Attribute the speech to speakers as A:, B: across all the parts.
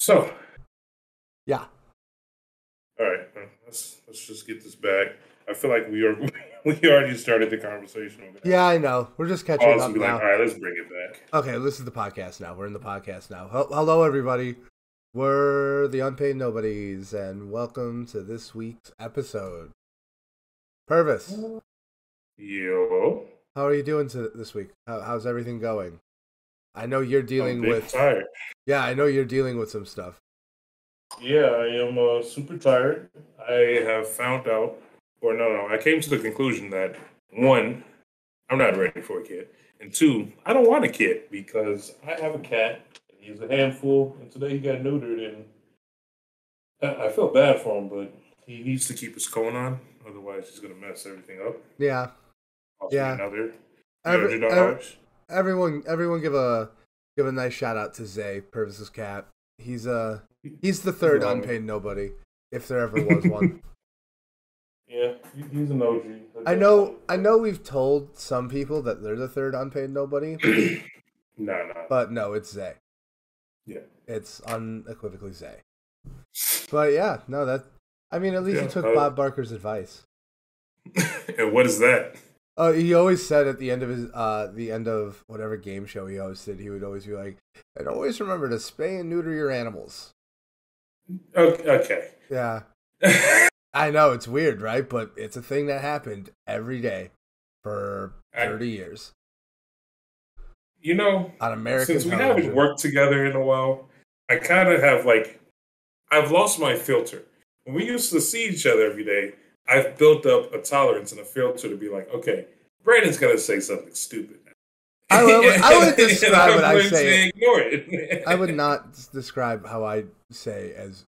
A: So,
B: Yeah.
A: all right, let's just get this back. I feel like we already started the conversation. We're gonna
B: Yeah,
A: have to
B: I know. We're just catching
A: pause and
B: up
A: be like,
B: now.
A: all right, let's bring it back.
B: Okay, this is the podcast now. We're in the podcast now. Hello, everybody. We're the Unpaid Nobodies, and welcome to this week's episode. Purvis,
A: Yo,
B: how are you doing this week? How's everything going? I know you're
A: I'm
B: dealing
A: big
B: with...
A: tired.
B: Yeah, I know you're dealing with some stuff.
A: Yeah, I am super tired. I have found out, or no, I came to the conclusion that one, I'm not ready for a kid, and two, I don't want a kid because I have a cat. And he's a handful, and today he got neutered, and I feel bad for him, but he needs to keep his cone on, otherwise he's gonna mess everything up.
B: Yeah,
A: Cost me
B: yeah.
A: another three
B: Every,
A: hundred
B: every,
A: dollars.
B: everyone, give a nice shout out to Zay, Purvis's cat. He's the third unpaid nobody, if there ever was one.
A: Yeah, he's an OG.
B: I know we've told some people that they're the third unpaid nobody,
A: No.
B: but no, it's Zay.
A: Yeah.
B: It's unequivocally Zay. But yeah, no, at least he took Bob Barker's advice.
A: And what is that?
B: He always said at the end of whatever game show he hosted, he would always be like, and always remember to spay and neuter your animals.
A: Okay.
B: Yeah. I know, it's weird, right? But it's a thing that happened every day for 30 years.
A: You know,
B: on American
A: since we
B: television.
A: haven't worked together in a while, I kind of have I've lost my filter. When we used to see each other every day, I've built up a tolerance and a filter to be like, okay, Brandon's gonna say something stupid.
B: I would describe what I say.
A: Ignore it.
B: I would not describe what I say as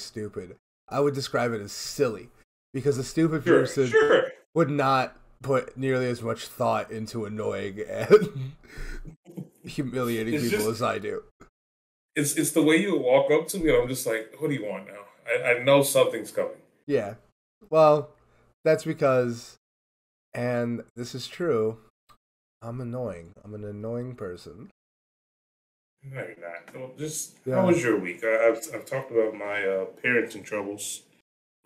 B: stupid. I would describe it as silly, because a stupid person would not put nearly as much thought into annoying and humiliating people as I do.
A: It's the way you walk up to me, and I'm just like, what do you want now? I know something's coming.
B: Yeah. Well, that's because, and this is true, I'm annoying. I'm an annoying person.
A: No, you're not. How was your week? I've talked about my parenting troubles.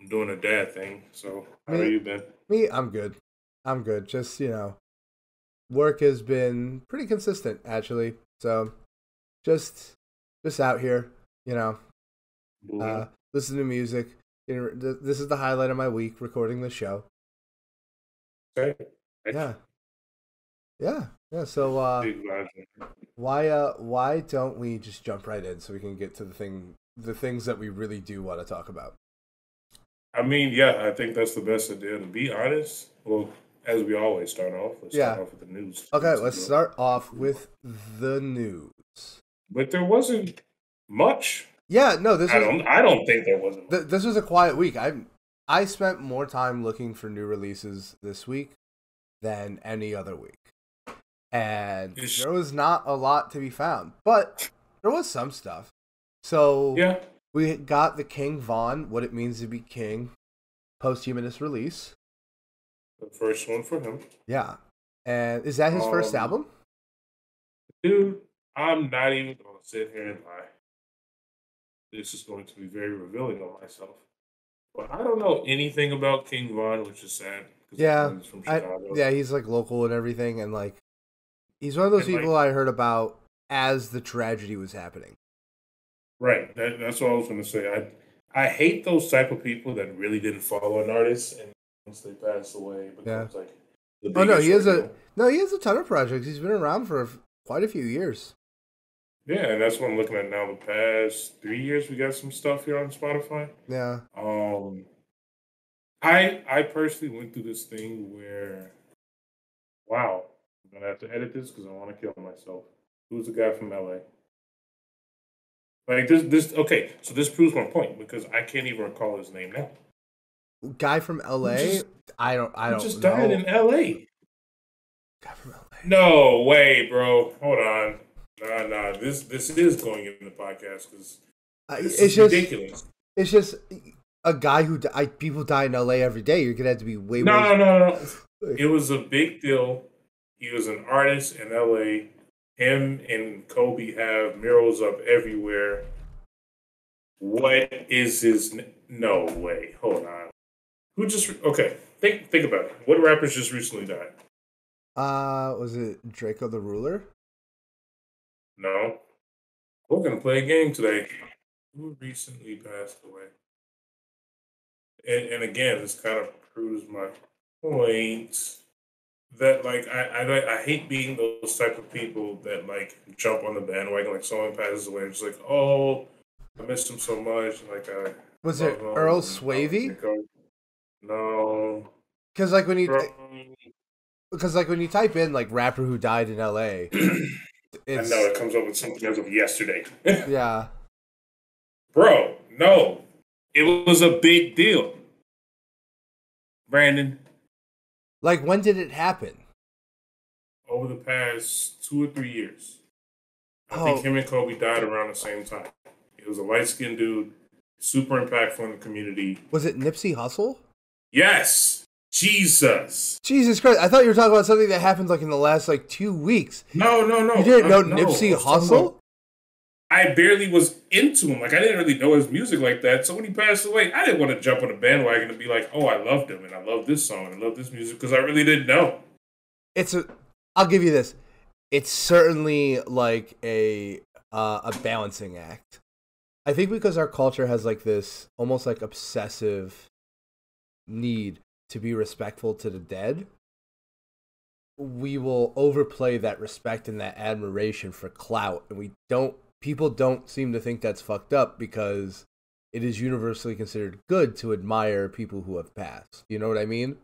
A: I'm doing a dad thing. So how have you been?
B: Me, I'm good. Just, work has been pretty consistent, actually. So just out here, listen to music. This is the highlight of my week, recording the show.
A: Okay.
B: Yeah. So why don't we just jump right in so we can get to the things that we really do want to talk about?
A: I mean, yeah, I think that's the best idea. To be honest, well, as we always start off, let's start off with the news.
B: Okay, let's start off with the news.
A: But there wasn't much.
B: Yeah, no,
A: I don't think there wasn't much.
B: This was a quiet week. I spent more time looking for new releases this week than any other week. And there was not a lot to be found, but there was some stuff. So
A: yeah,
B: we got the King Von, What It Means to Be King, posthumous release.
A: The first one for him.
B: Yeah. And is that his first album?
A: Dude, I'm not even going to sit here and lie. This is going to be very revealing on myself. But I don't know anything about King Von, which is sad.
B: Yeah.
A: He's from Chicago.
B: He's like local and everything. And he's one of those people I heard about as the tragedy was happening.
A: Right. That's what I was going to say. I hate those type of people that really didn't follow an artist and once they pass away, it becomes like the biggest
B: he has a ton of projects. He's been around for quite a few years.
A: Yeah, and that's what I'm looking at now. The past 3 years, we got some stuff here on Spotify.
B: Yeah.
A: I personally went through this thing where, wow, I'm gonna have to edit this because I want to kill myself. Who's the guy from LA? Okay, so this proves my point because I can't even recall his name now.
B: Guy from LA? I don't
A: just
B: know.
A: died in LA.
B: Guy from LA.
A: No way, bro. Hold on. Nah. This is going in the podcast because it's ridiculous.
B: It's just a guy who people die in LA every day. You're gonna have to be way.
A: No. It was a big deal. He was an artist in LA. Him and Kobe have murals up everywhere. What is his? No way. Hold on. Who just? Okay. Think about it. What rappers just recently died?
B: Was it Draco the Ruler?
A: No. We're gonna play a game today. Who recently passed away? And again, this kind of proves my point that like I hate being those type of people that like jump on the bandwagon like someone passes away and just like, oh, I missed him so much, like I
B: Was
A: love
B: it Earl
A: him. I was
B: Swavey?
A: gonna go. No,
B: Because like when you
A: bro.
B: because like when you type in like rapper who died in L.A.,
A: I know
B: it's
A: it comes up with something as of yesterday.
B: yeah.
A: Bro, no. It was a big deal. Brandon,
B: Like when did it happen?
A: over the past 2 or 3 years. I think
B: Oh,
A: him and Kobe died around the same time. He was a light skinned dude, super impactful in the community.
B: was it Nipsey Hussle?
A: Yes. Jesus.
B: Jesus Christ! I thought you were talking about something that happened like in the last like 2 weeks.
A: No, no,
B: You
A: no.
B: didn't know
A: No. I
B: Nipsey
A: was talking about
B: Hussle?
A: I barely was into him. Like I didn't really know his music like that. So when he passed away, I didn't want to jump on a bandwagon and be like, "Oh, I loved him and I love this song and I love this music," because I really didn't know.
B: It's a. I'll give you this. It's certainly like a balancing act. I think because our culture has like this almost like obsessive need to be respectful to the dead, we will overplay that respect and that admiration for clout, and we don't. People don't seem to think that's fucked up because it is universally considered good to admire people who have passed. You know what I mean?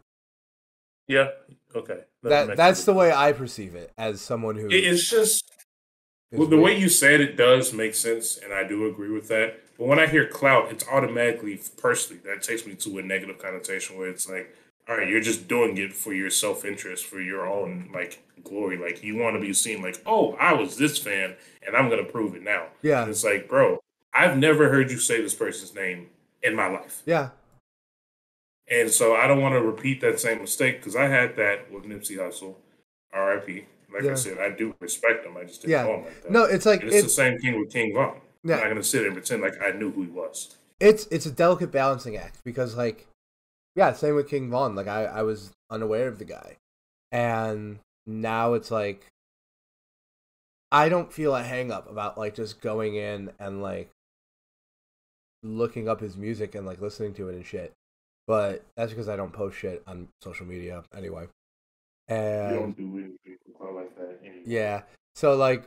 A: Yeah. Okay. That makes
B: That's
A: sense.
B: the way I perceive it as someone who
A: It's just
B: is
A: well, the way
B: weird.
A: you said it does make sense, and I do agree with that. But when I hear clout, it's automatically, personally, that takes me to a negative connotation where it's like, all right, you're just doing it for your self interest, for your own like glory. Like you want to be seen, like, oh, I was this fan, and I'm gonna prove it now. And
B: Yeah,
A: it's like, bro, I've never heard you say this person's name in my life,
B: yeah,
A: and so I don't want to repeat that same mistake because I had that with Nipsey Hussle, R.I.P. Like I
B: yeah,
A: said, I do respect him. I just didn't
B: yeah.
A: know him like that.
B: No, it's like
A: And it's the same thing with King Von. I'm
B: yeah,
A: not gonna sit there and pretend like I knew who he was.
B: it's a delicate balancing act because like yeah, same with King Von. Like I was unaware of the guy, and now it's like I don't feel a hang up about like just going in and like looking up his music and like listening to it and shit. But that's because I don't post shit on social media anyway.
A: You
B: And
A: don't do anything quite like that anyway.
B: yeah, so like,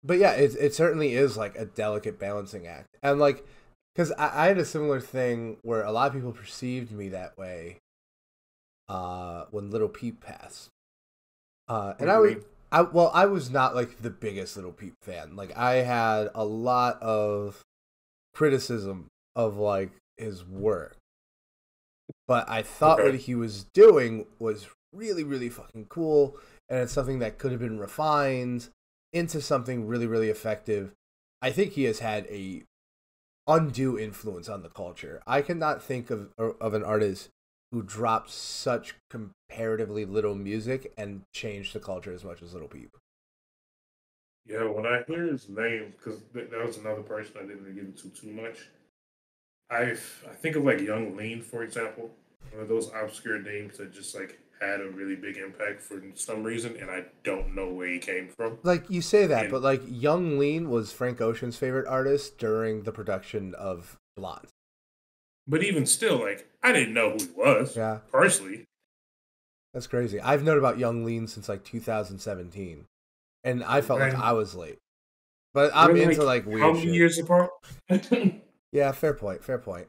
B: but yeah, it certainly is like a delicate balancing act, and like, because I had a similar thing where a lot of people perceived me that way, when Little Peep passed,
A: What
B: and
A: do you mean?
B: I was not like the biggest Little Peep fan. Like I had a lot of criticism of like his work, but I thought what
A: Okay.
B: he was doing was really, really fucking cool, and it's something that could have been refined into something really, really effective. I think he has had a undue influence on the culture. I cannot think of an artist who dropped such comparatively little music and changed the culture as much as Little Peep.
A: Yeah, when I hear his name, because that was another person I didn't really get into too much. I think of like Young Lean, for example, one of those obscure names that just like had a really big impact for some reason, and I don't know where he came from.
B: Like you say that,
A: And
B: but like Young Lean was Frank Ocean's favorite artist during the production of Blonde.
A: but even still, like I didn't know who he was
B: Yeah,
A: personally.
B: that's crazy. I've known about Young Lean since like 2017, and I felt like
A: Man,
B: I was late. But I'm
A: we're
B: into
A: like
B: like
A: how
B: weird
A: many
B: shit.
A: years apart? I
B: Yeah, fair point. Fair point.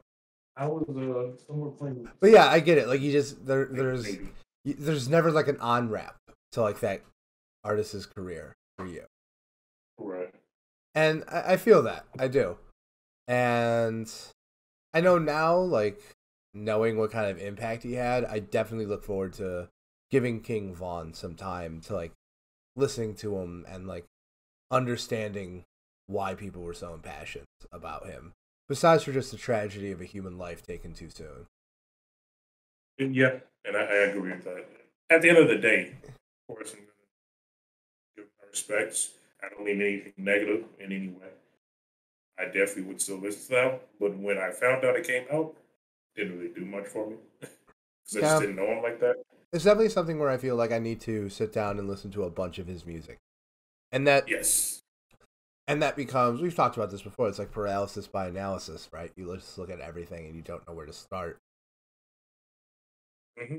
A: was somewhere playing
B: But yeah, I get it. Like you just
A: maybe.
B: there's never like an on ramp to like that artist's career for you,
A: Right.
B: and I feel that I do, and I know now like knowing what kind of impact he had, I definitely look forward to giving King Von some time to like listening to him and like understanding why people were so impassioned about him. Besides for just the tragedy of a human life taken too soon.
A: And yeah, and I agree with that. At the end of the day, of course, I'm going to give my respects. I don't mean anything negative in any way. I definitely would still listen to that. But when I found out it came out, it didn't really do much for me because I just
B: Yeah,
A: didn't know him like that.
B: it's definitely something where I feel like I need to sit down and listen to a bunch of his music, and that
A: Yes.
B: and that becomes, we've talked about this before. It's like paralysis by analysis, right? You just look at everything and you don't know where to start.
A: Hmm.
B: Uh,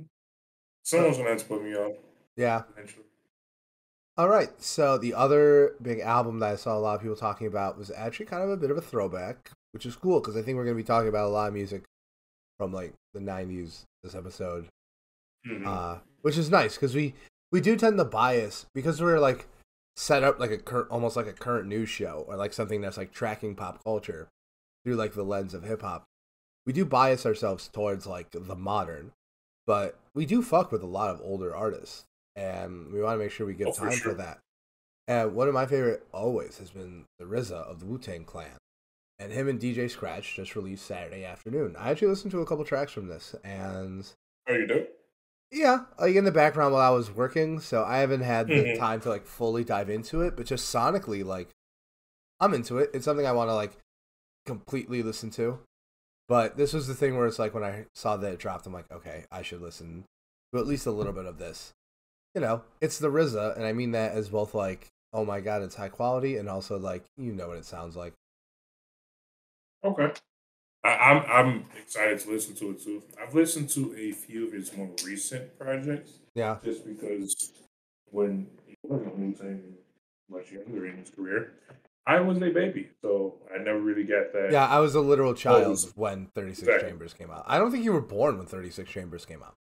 A: Someone's gonna have to put me on
B: yeah.
A: eventually.
B: All right. So the other big album that I saw a lot of people talking about was actually kind of a bit of a throwback, which is cool because I think we're going to be talking about a lot of music from like the '90s this episode,
A: Hmm.
B: which is nice because we do tend to bias because we're like set up like almost like a current news show or like something that's like tracking pop culture through like the lens of hip hop. We do bias ourselves towards like the modern, but we do fuck with a lot of older artists, and we want to make sure we
A: Oh,
B: give
A: for
B: time for
A: sure.
B: that. And one of my favorite always has been the RZA of the Wu-Tang Clan, and him and DJ Scratch just released Saturday Afternoon. I actually listened to a couple tracks from this, and
A: Oh, you do?
B: yeah, like in the background while I was working, so I haven't had the
A: Hmm.
B: time to like fully dive into it, but just sonically, like I'm into it. It's something I want to like completely listen to. But this was the thing where it's like when I saw that it dropped, I'm like, okay, I should listen to at least a little bit of this. You know, it's the RZA, and I mean that as both like, oh my god, it's high quality, and also like, you know what it sounds like.
A: Okay. I'm excited to listen to it too. I've listened to a few of his more recent projects
B: Yeah,
A: just because when he wasn't losing much younger in his career, I was a baby, so I never really got that.
B: yeah, I was a literal
A: What was
B: child when 36
A: exactly
B: Chambers came out. I don't think you were born when 36 Chambers came out.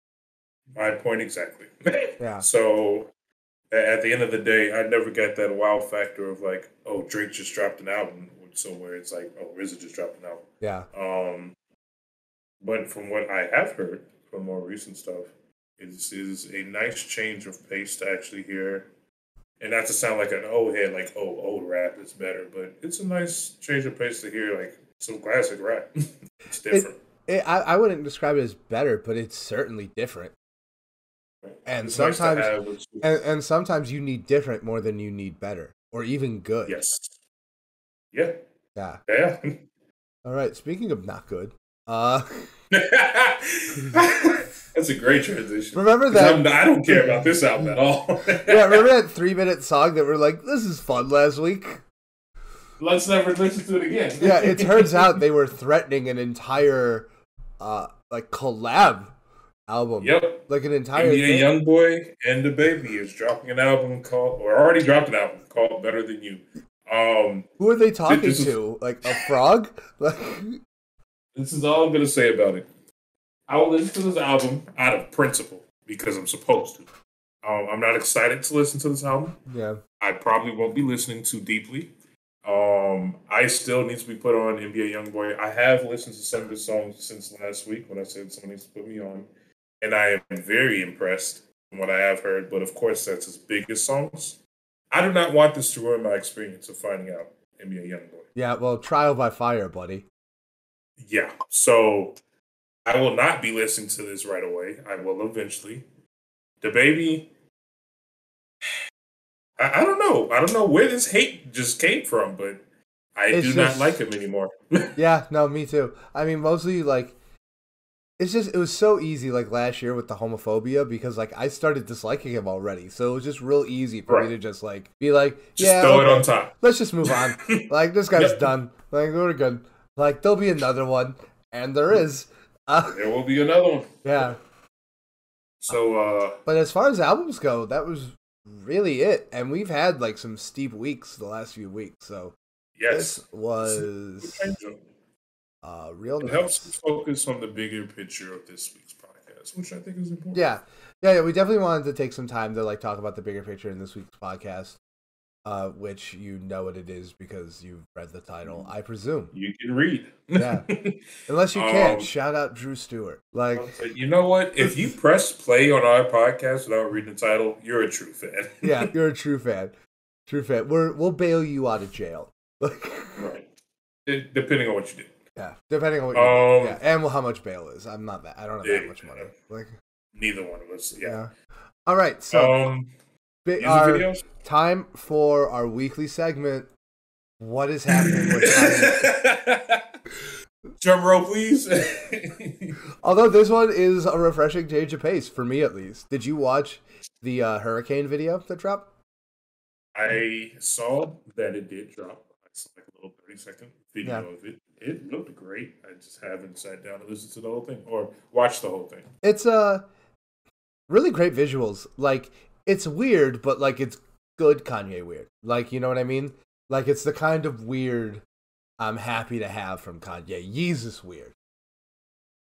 A: my point exactly?
B: Yeah,
A: So at the end of the day, I never got that wow factor of like, oh, Drake just dropped an album, so where it's like, oh, RZA just dropped an
B: yeah.
A: album. But from what I have heard from more recent stuff, it is a nice change of pace to actually hear. And not to sound like an old head, like, oh, old rap is better, but it's a nice change of pace to hear, like, some classic rap. It's
B: It,
A: different.
B: I wouldn't describe it as better, but it's certainly different.
A: Right?
B: And
A: It's nice to
B: sometimes,
A: have.
B: and sometimes you need different more than you need better, or even good.
A: Yes. Yeah.
B: Yeah.
A: Yeah.
B: All right. Speaking of not good, uh,
A: That's a great transition.
B: remember
A: Because
B: that?
A: I don't care about this album at all.
B: Yeah, remember that 3 minute song that we're like, this is fun last week?
A: Let's never listen to it again.
B: Yeah, it turns out they were threatening an entire like collab album.
A: Yep.
B: Like an entire
A: NBA
B: thing.
A: Youngboy and the Baby is dropping an album called, or already dropped an album called "Better Than You."
B: Who are they talking
A: this is
B: to? Like a frog? Like
A: this is all I'm gonna say about it. I will listen to this album out of principle because I'm supposed to. I'm not excited to listen to this album.
B: yeah.
A: I probably won't be listening too deeply. I still need to be put on NBA Youngboy. I have listened to some of his songs since last week when I said someone needs to put me on, and I am very impressed from what I have heard. But of course, that's his biggest songs. I do not want this to ruin my experience of finding out NBA Youngboy.
B: Yeah, well, trial by fire, buddy.
A: Yeah, so I will not be listening to this right away. I will eventually. The Baby, I don't know. I don't know where this hate just came from, but I
B: It's
A: do not like
B: just
A: him anymore.
B: yeah, no, me too. I mean, mostly like it's just it was so easy like last year with the homophobia because like I started disliking him already. So it was just real easy for me
A: Right.
B: to just like be like,
A: Just
B: yeah,
A: throw it on
B: okay.
A: top.
B: Let's just move on. Like this guy's
A: Yep.
B: done. Like we're good. Like there'll be another one and there is.
A: There will be another one.
B: Yeah.
A: So,
B: But as far as albums go, that was really it. And we've had like some steep weeks the last few weeks. So this
A: yes.
B: was real
A: It helps
B: nice.
A: us focus on the bigger picture of this week's podcast, which I think is important.
B: Yeah. Yeah, we definitely wanted to take some time to like talk about the bigger picture in this week's podcast, which you know what it is because you've read the title, I presume.
A: You can read.
B: Yeah. Unless you can't,
A: Um,
B: shout out Drew Stewart. Like,
A: you know what? If you press play on our podcast without reading the title, you're a true fan.
B: yeah, you're a true fan. True fan. We'll bail you out of jail. Like,
A: Right. Depending on what you do.
B: yeah, depending on what you do. Yeah, and how much bail is. I don't have that much money. Like,
A: Neither one of us. Yeah.
B: yeah. All right, so
A: Music
B: our
A: videos?
B: time for our weekly segment. what is happening with Kanye?
A: Drum roll, please.
B: Although this one is a refreshing change of pace, for me at least. Did you watch the hurricane video that dropped?
A: I saw that it did drop. I saw like a little 30-second
B: Yeah.
A: video of it. It looked great. I just haven't sat down and listened to the whole thing or watched the whole thing.
B: It's really great visuals. Like, it's weird, but like it's good Kanye weird. Like, you know what I mean? Like, it's the kind of weird I'm happy to have from Kanye. Yeezus weird.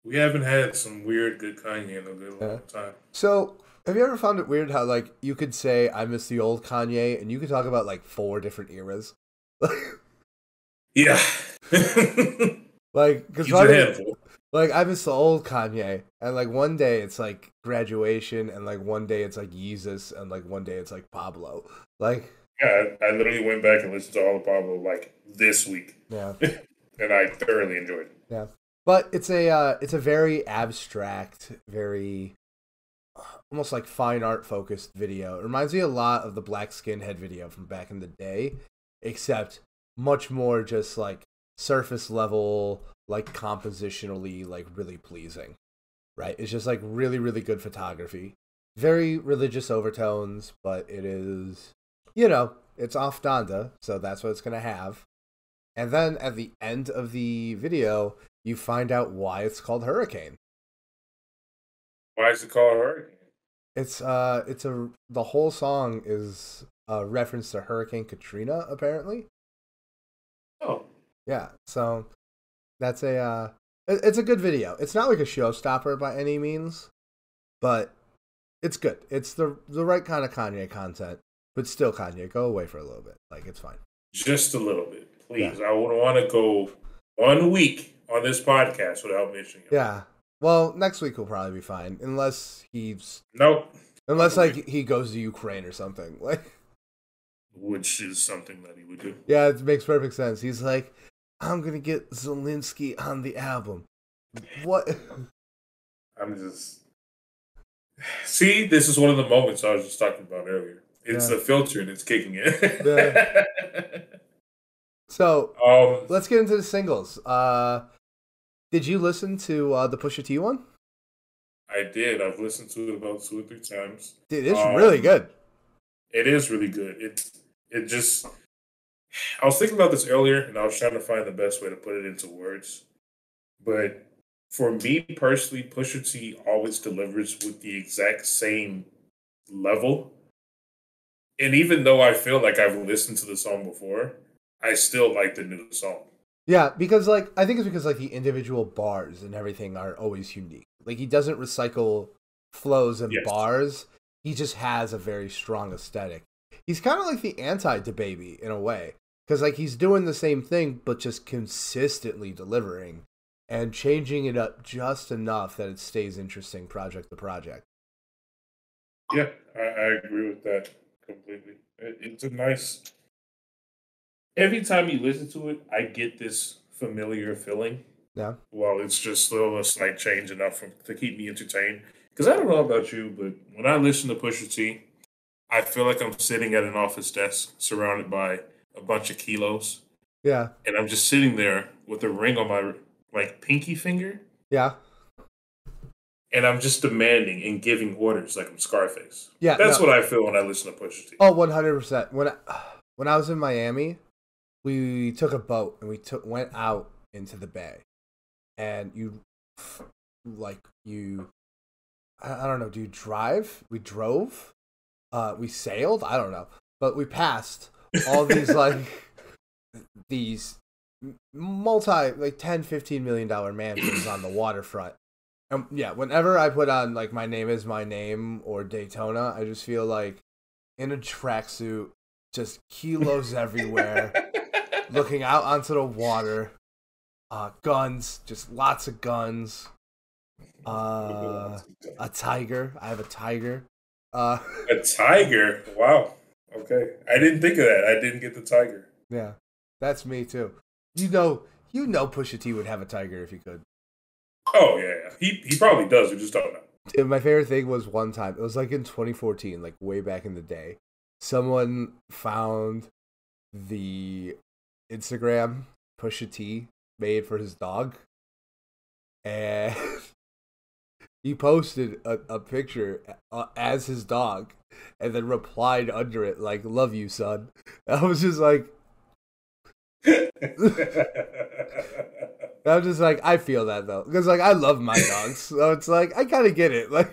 A: We haven't had some weird good Kanye in a good long time.
B: So, have you ever found it weird how, like, you could say, I miss the old Kanye, and you could talk about, like, 4 different eras?
A: Yeah.
B: Like, because like, I miss the old Kanye, and, like, one day it's, like, graduation, and, like, one day it's, like, Yeezus, and, like, one day it's, like, Pablo. Like...
A: Yeah, I literally went back and listened to all of Pablo, like, this week.
B: Yeah.
A: And I thoroughly enjoyed it.
B: Yeah. But it's a very abstract, very almost like fine art focused video. It reminds me a lot of the Black Skinhead video from back in the day, except much more just like surface level, like compositionally, like really pleasing. Right? It's just like really, really good photography. Very religious overtones, but it is, you know, it's off Donda, so that's what it's gonna have. And then at the end of the video, you find out why it's called Hurricane.
A: Why is it called Hurricane?
B: The whole song is a reference to Hurricane Katrina, apparently.
A: Oh.
B: Yeah, so that's it's a good video. It's not like a showstopper by any means, but it's good. It's the right kind of Kanye content, but still Kanye, go away for a little bit. Like, it's fine.
A: Just a little bit, please. Yeah. I wouldn't want to go 1 week on this podcast without mentioning it.
B: Yeah. Well, next week will probably be fine, unless he's...
A: Nope.
B: Unless, like, he goes to Ukraine or something. Like,
A: which is something that he would do.
B: Yeah, it makes perfect sense. He's like, I'm going to get Zelensky on the album. What?
A: I'm just... See, this is one of the moments I was just talking about earlier. It's a filter and it's kicking in.
B: Yeah. So, let's get into the singles. Did you listen to the Pusha T one?
A: I did. I've listened to it about 2 or 3 times.
B: Dude, it's really good.
A: It is really good. It just... I was thinking about this earlier, and I was trying to find the best way to put it into words. But for me personally, Pusha T always delivers with the exact same level. And even though I feel like I've listened to the song before, I still like the new song.
B: Yeah, because like I think it's because like the individual bars and everything are always unique. Like he doesn't recycle flows and bars. He just has a very strong aesthetic. He's kind of like the anti-DaBaby in a way, because like he's doing the same thing but just consistently delivering and changing it up just enough that it stays interesting project to project.
A: Yeah, I agree with that completely. It's a nice... Every time you listen to it, I get this familiar feeling.
B: Yeah.
A: Well, it's just still a slight change enough to keep me entertained. Because I don't know about you, but when I listen to Pusha T, I feel like I'm sitting at an office desk surrounded by a bunch of kilos.
B: Yeah.
A: And I'm just sitting there with a ring on my like pinky finger.
B: Yeah.
A: And I'm just demanding and giving orders like I'm Scarface.
B: Yeah.
A: That's what I feel when I listen to Pusha T.
B: Oh, 100%. When I was in Miami, we took a boat and we went out into the bay, and I don't know. Do you drive? We drove. We sailed. I don't know, but we passed all these these multi $10-15 million mansions on the waterfront. And yeah, whenever I put on like My Name Is My Name or Daytona, I just feel like in a tracksuit, just kilos everywhere. Looking out onto the water, guns, just lots of guns, a tiger. I have a tiger.
A: A tiger? Wow. Okay. I didn't think of that. I didn't get the tiger.
B: Yeah, that's me too. You know Pusha T would have a tiger if he could.
A: Oh, yeah. He probably does. We just don't know.
B: And my favorite thing was one time, it was like in 2014, like way back in the day, someone found the Instagram Pusha T made for his dog, and he posted a picture as his dog, and then replied under it like "Love you, son." I was just like, I'm just like, I feel that though, because like I love my dogs, so it's like I kind of get it, like.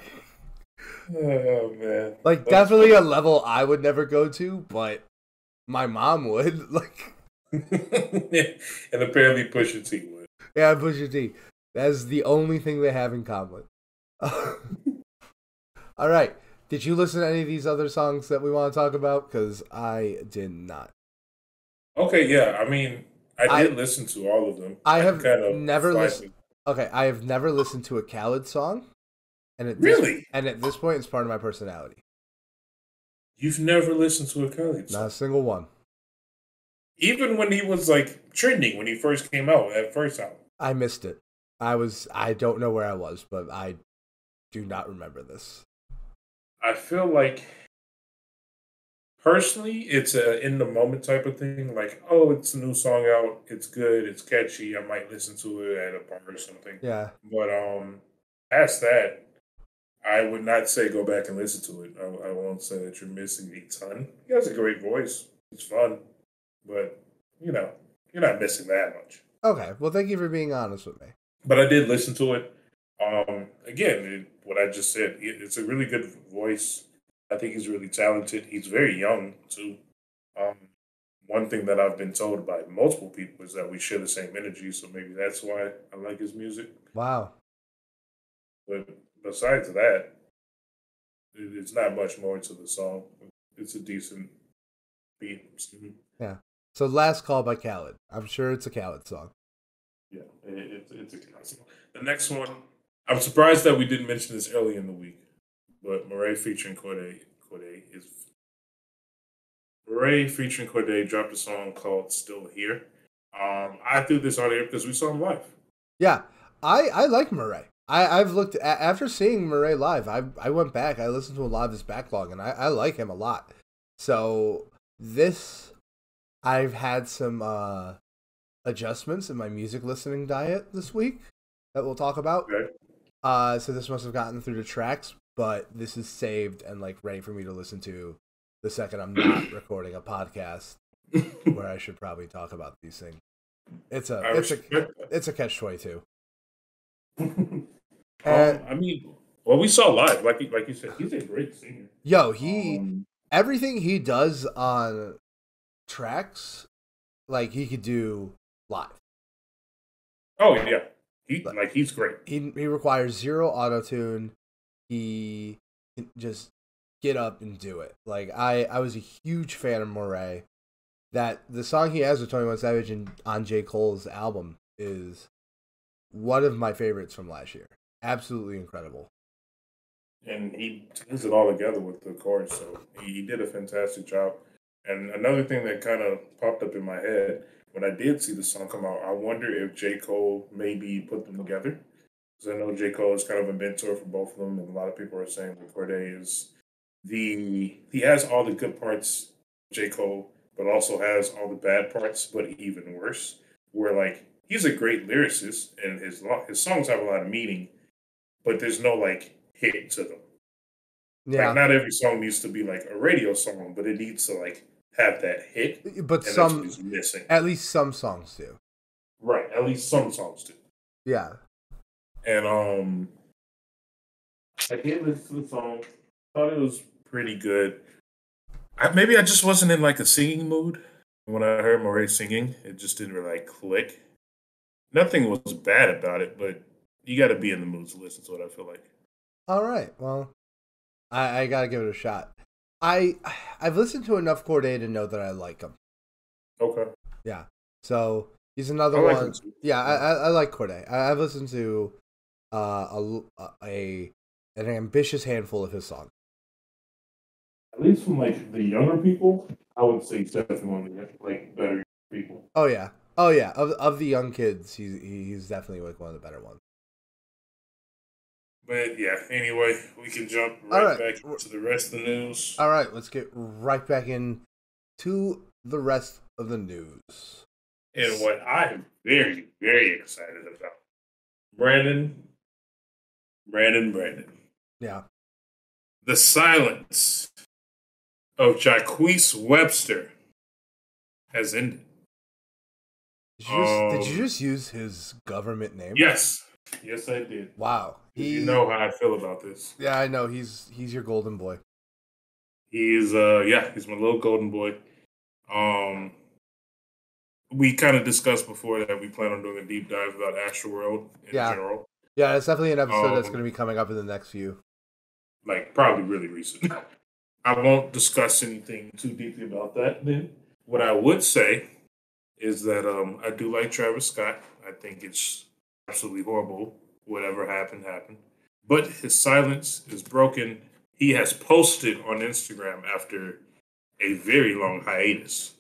A: Oh man!
B: Like definitely a level I would never go to, but my mom would. Like,
A: and apparently Pusha T would.
B: yeah, Pusha T. That's the only thing they have in common. All right. Did you listen to any of these other songs that we want to talk about? Because I did not.
A: Okay, yeah. I mean, I did listen to all of them.
B: I have
A: kind of
B: never listened. Okay, I have never listened to a Khaled song, and
A: really,
B: at this point, it's part of my personality.
A: You've never listened to a Khaled song?
B: Not a single one.
A: Even when he was like trending when he first came out at first album.
B: I missed it. I don't know where I was, but I do not remember this.
A: I feel like personally it's a in the moment type of thing. Like, oh, it's a new song out, it's good, it's catchy, I might listen to it at a bar or something.
B: Yeah.
A: But past that, I would not say go back and listen to it. I won't say that you're missing a ton. He has a great voice. It's fun. But, you're not missing that much.
B: Okay. Well, thank you for being honest with me.
A: But I did listen to it. Again, what I just said, it's a really good voice. I think he's really talented. He's very young, too. One thing that I've been told by multiple people is that we share the same energy, so maybe that's why I like his music.
B: Wow.
A: But besides that, it's not much more to the song. It's a decent beat.
B: Yeah. So Last Call by Khaled. I'm sure it's a Khaled song.
A: Yeah, it's a Khaled song. The next one, I'm surprised that we didn't mention this early in the week, but Murray featuring Corday dropped a song called "Still Here." I threw this on here because we saw him live.
B: Yeah, I like Murray. I've looked after seeing Murray live. I went back. I listened to a lot of his backlog, and I like him a lot. So this, I've had some adjustments in my music listening diet this week that we'll talk about.
A: Okay.
B: So this must have gotten through the tracks, but this is saved and like ready for me to listen to the second I'm not recording a podcast where I should probably talk about these things. It's a catch-22.
A: I mean, well, we saw live, like you said, he's a great singer.
B: Yo, everything he does on tracks, like he could do live.
A: Oh yeah, he's great.
B: He requires zero auto-tune. He can just get up and do it. Like I was a huge fan of Murray. That the song he has with 21 Savage and on J. Cole's album is one of my favorites from last year. Absolutely incredible.
A: And he ties it all together with the chorus, so he did a fantastic job. And another thing that kind of popped up in my head when I did see the song come out, I wonder if J. Cole maybe put them together. Because I know J. Cole is kind of a mentor for both of them, and a lot of people are saying that Corday is he has all the good parts, J. Cole, but also has all the bad parts, but even worse. Where like he's a great lyricist, and his songs have a lot of meaning, but there's no like hit to them. Yeah, like, not every song needs to be like a radio song, but it needs to like have that hit.
B: But some is missing. At least some songs do.
A: Right, at least some songs do.
B: Yeah.
A: And I did listen to the song. Thought it was pretty good. Maybe I just wasn't in like a singing mood when I heard Murray singing. It just didn't really like click. Nothing was bad about it, but you got to be in the mood to listen to it. I feel like.
B: All right, well, I got to give it a shot. I've listened to enough Corday to know that I like him.
A: Okay.
B: Yeah. So he's another one. Yeah, I like Corday. I've listened to an ambitious handful of his songs.
A: At least from like the younger people, I would say he's definitely one of the like better people.
B: Oh yeah. Of the young kids, he's definitely like one of the better ones.
A: But yeah, anyway, we can jump right back into the rest of the news.
B: All right, let's get right back in to the rest of the news.
A: And what I'm very, very excited about, Brandon, Brandon.
B: Yeah.
A: The silence of Jacquees Webster has ended.
B: Did you just use his government name?
A: Yes. Yes, I did.
B: Wow.
A: You know how I feel about this.
B: Yeah, I know. He's your golden boy.
A: He's he's my little golden boy. Um we kind of discussed before that we plan on doing a deep dive about Astroworld in
B: Yeah.
A: general.
B: Yeah, it's definitely an episode that's going to be coming up in the next few.
A: Like probably really recent. I won't discuss anything too deeply about that then. What I would say is that I do like Travis Scott. I think it's absolutely horrible. Whatever happened. But his silence is broken. He has posted on Instagram after a very long hiatus.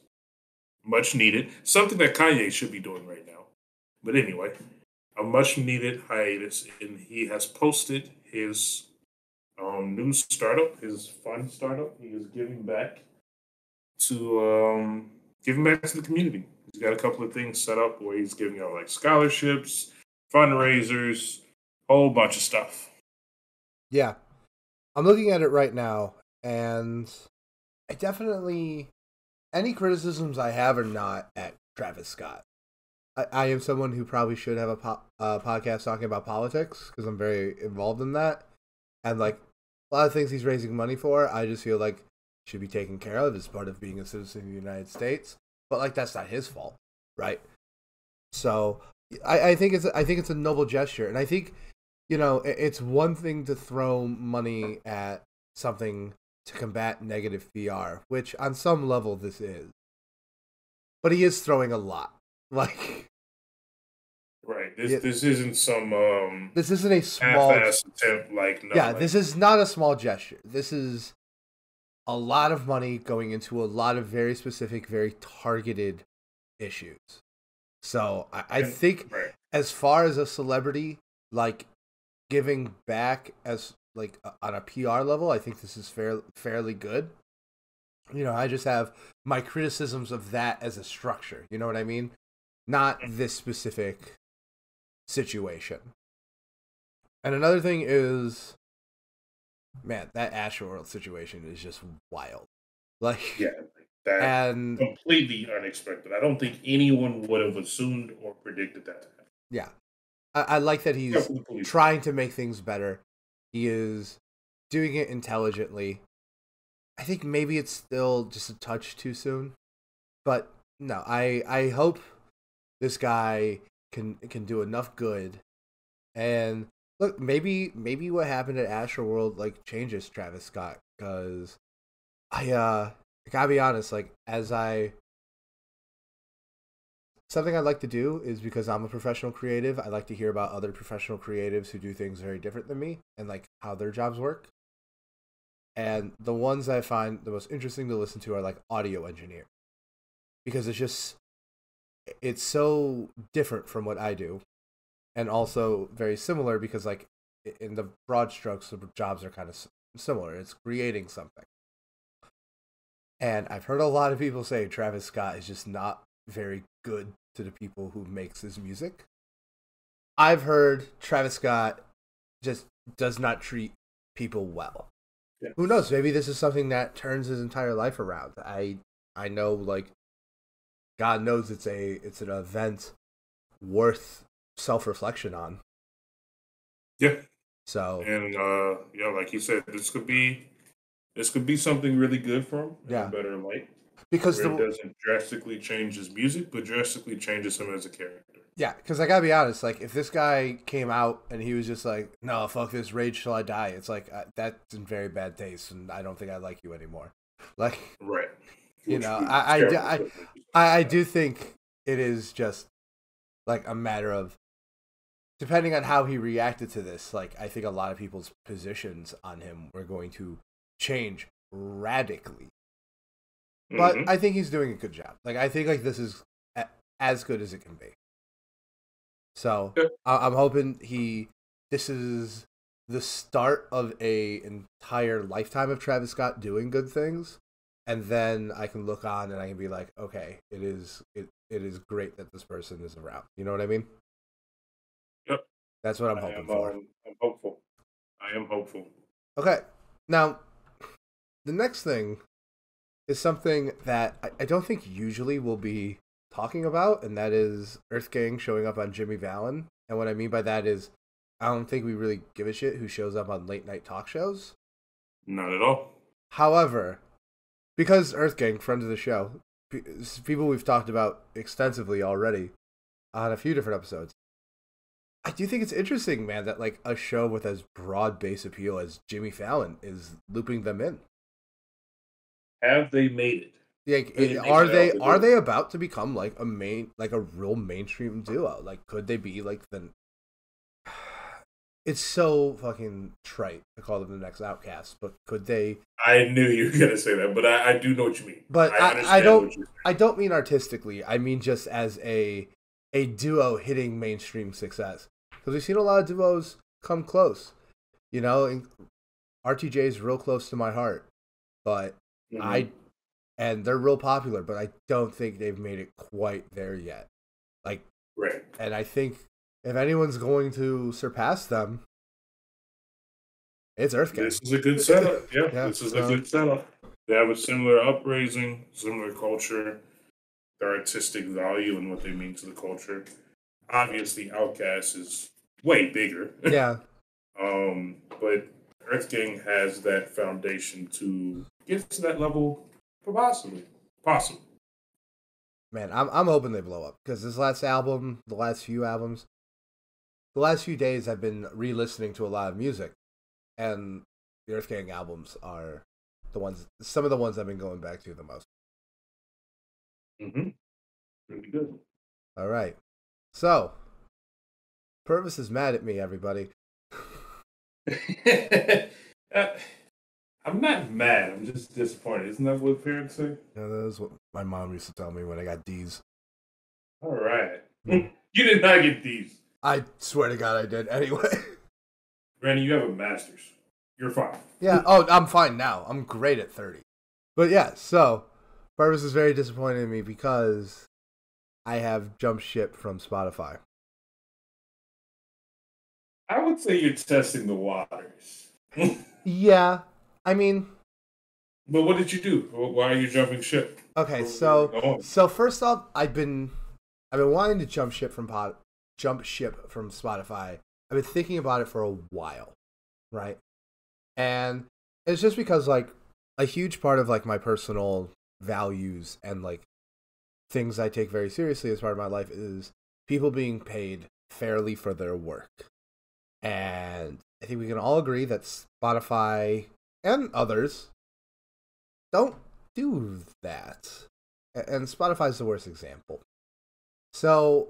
A: Much needed. Something that Kanye should be doing right now. But anyway, a much needed hiatus. And he has posted his new startup, his fun startup. He is giving back to the community. He's got a couple of things set up where he's giving out like scholarships, fundraisers, whole bunch of stuff.
B: Yeah. I'm looking at it right now, and I definitely, any criticisms I have are not at Travis Scott. I am someone who probably should have a podcast talking about politics because I'm very involved in that. And like a lot of things he's raising money for, I just feel like should be taken care of as part of being a citizen of the United States. But like that's not his fault, right? So I think it's a noble gesture, and I think it's one thing to throw money at something to combat negative PR, which on some level this is, but he is throwing a lot, like.
A: Right. This isn't some
B: this isn't a small
A: attempt like no.
B: Yeah, this is not a small gesture. This is a lot of money going into a lot of very specific, very targeted issues. So I think as far as a celebrity, like giving back as like on a PR level, I think this is fairly good. I just have my criticisms of that as a structure. You know what I mean? Not this specific situation. And another thing is, man, that Astroworld situation is just wild. Like,
A: and completely unexpected. I don't think anyone would have assumed or predicted that.
B: Yeah, I like that he's trying to make things better. He is doing it intelligently. I think maybe it's still just a touch too soon, but no, I hope this guy can do enough good. And look, maybe what happened at Astroworld like changes Travis Scott, because I gotta be honest, like something I'd like to do is, because I'm a professional creative, I like to hear about other professional creatives who do things very different than me and like how their jobs work. And the ones I find the most interesting to listen to are like audio engineer, because it's so different from what I do, and also very similar because like in the broad strokes the jobs are kind of similar. It's creating something. And I've heard a lot of people say Travis Scott is just not very good to the people who makes his music. I've heard Travis Scott just does not treat people well. Yeah. Who knows? Maybe this is something that turns his entire life around. I know, like, God knows it's an event worth self-reflection on.
A: Yeah.
B: So,
A: and like you said, this could be something really good for him in a better light. Because it doesn't drastically change his music, but drastically changes him as a character.
B: Yeah, because I gotta be honest, like, if this guy came out and he was just like, no, fuck this, rage till I die, it's like, that's in very bad taste, and I don't think I like you anymore. Like,
A: right.
B: I do think it is just, like, a matter of, depending on how he reacted to this, like, I think a lot of people's positions on him were going to change radically. But I think he's doing a good job. Like, I think, like, this is as good as it can be. So I'm hoping this is the start of a entire lifetime of Travis Scott doing good things, and then I can look on and I can be like, okay, it is great that this person is around. You know what I mean?
A: Yep.
B: That's what I'm hoping for.
A: I'm hopeful. I am hopeful.
B: Okay, now the next thing is something that I don't think usually we'll be talking about, and that is Earth Gang showing up on Jimmy Fallon. And what I mean by that is, I don't think we really give a shit who shows up on late night talk shows.
A: Not at all.
B: However, because Earth Gang, friends of the show, people we've talked about extensively already on a few different episodes, I do think it's interesting, man, that like a show with as broad base appeal as Jimmy Fallon is looping them in.
A: Have they made it?
B: Like, are they about to become like a real mainstream duo? Like, could they be like the? It's so fucking trite to call them the next Outcast, but could they?
A: I knew you were gonna say that, but I do know what you mean.
B: But I don't mean artistically. I mean just as a duo hitting mainstream success, because we've seen a lot of duos come close. You know, and RTJ is real close to my heart, but and they're real popular, but I don't think they've made it quite there yet. Like,
A: right.
B: And I think if anyone's going to surpass them, it's Earth Gang.
A: This is a good setup. Yeah, this is a good setup. They have a similar uprising, similar culture, their artistic value and what they mean to the culture. Obviously, Outkast is way bigger.
B: Yeah.
A: But Earth Gang has that foundation to get to that level possible.
B: Man, I'm hoping they blow up, because this last album, the last few days I've been re-listening to a lot of music, and the Earth Gang albums are some of the ones I've been going back to the most.
A: Pretty good.
B: All right. So, Purvis is mad at me, everybody.
A: I'm not mad. I'm just disappointed. Isn't that what parents say?
B: Yeah, that is what my mom used to tell me when I got D's.
A: All right. You did not get D's.
B: I swear to God I did. Anyway.
A: Randy, you have a master's. You're fine.
B: Yeah. Oh, I'm fine now. I'm great at 30. But yeah, so Purvis is very disappointed in me because I have jumped ship from Spotify.
A: I would say you're testing the waters.
B: Yeah. I mean,
A: but what did you do? Why are you jumping ship?
B: Okay, so first off, I've been wanting to jump ship from Spotify. I've been thinking about it for a while, right? And it's just because like a huge part of like my personal values and like things I take very seriously as part of my life is people being paid fairly for their work. And I think we can all agree that Spotify and others don't do that. And Spotify's the worst example. So,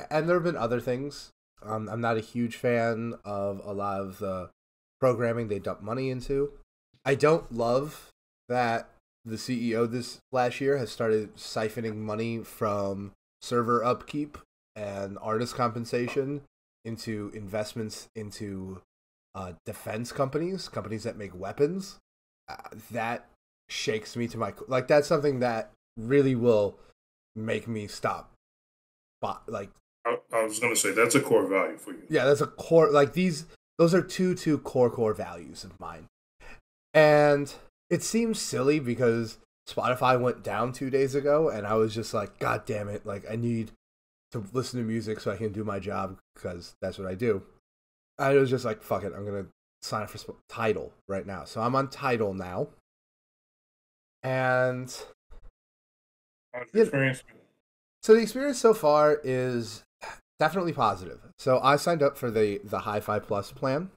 B: and there have been other things. I'm not a huge fan of a lot of the programming they dump money into. I don't love that the CEO this last year has started siphoning money from server upkeep and artist compensation into investments into defense companies that make weapons. That shakes me to my like. That's something that really will make me stop. But like,
A: I was gonna say that's a core value for you.
B: Yeah, that's a core. Like those are two core values of mine, and it seems silly because Spotify went down 2 days ago, and I was just like, God damn it! Like I need to listen to music so I can do my job because that's what I do. I was just like, fuck it, I'm gonna sign up for Tidal right now. So I'm on Tidal now, and
A: how's your experience?
B: So the experience so far is definitely positive. So I signed up for the Hi-Fi Plus plan,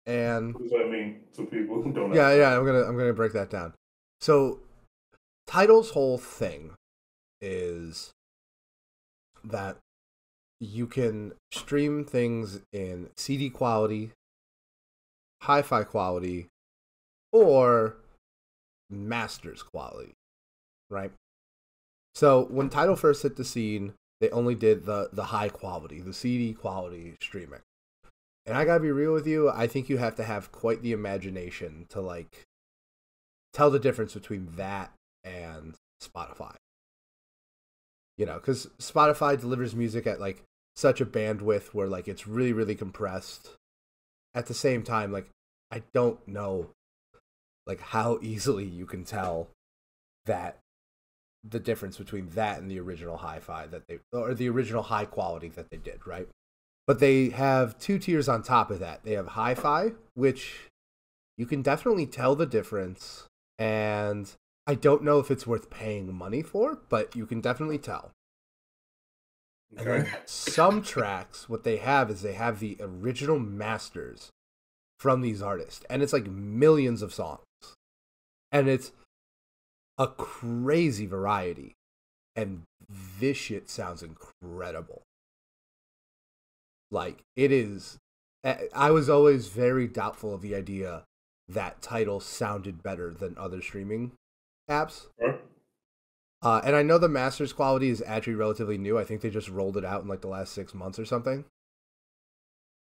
B: and
A: what does that mean to people who don't know?
B: Yeah, I'm gonna break that down. So Tidal's whole thing is that you can stream things in CD quality, hi-fi quality, or masters quality, right? So when Tidal first hit the scene, they only did the high quality, the CD quality streaming. And I gotta be real with you, I think you have to have quite the imagination to like tell the difference between that and Spotify. You know, because Spotify delivers music at like such a bandwidth where like it's really, really compressed. At the same time, like I don't know like how easily you can tell that the difference between that and the original hi-fi that they, or the original high quality that they did, right? But they have two tiers on top of that. They have hi-fi, which you can definitely tell the difference, and I don't know if it's worth paying money for, but you can definitely tell. Okay. And then some tracks, what they have is they have the original masters from these artists, and it's like millions of songs, and it's a crazy variety, and this shit sounds incredible. Like, it is. I was always very doubtful of the idea that Tidal sounded better than other streaming apps. And I know the master's quality is actually relatively new. I think they just rolled it out in like the last 6 months or something.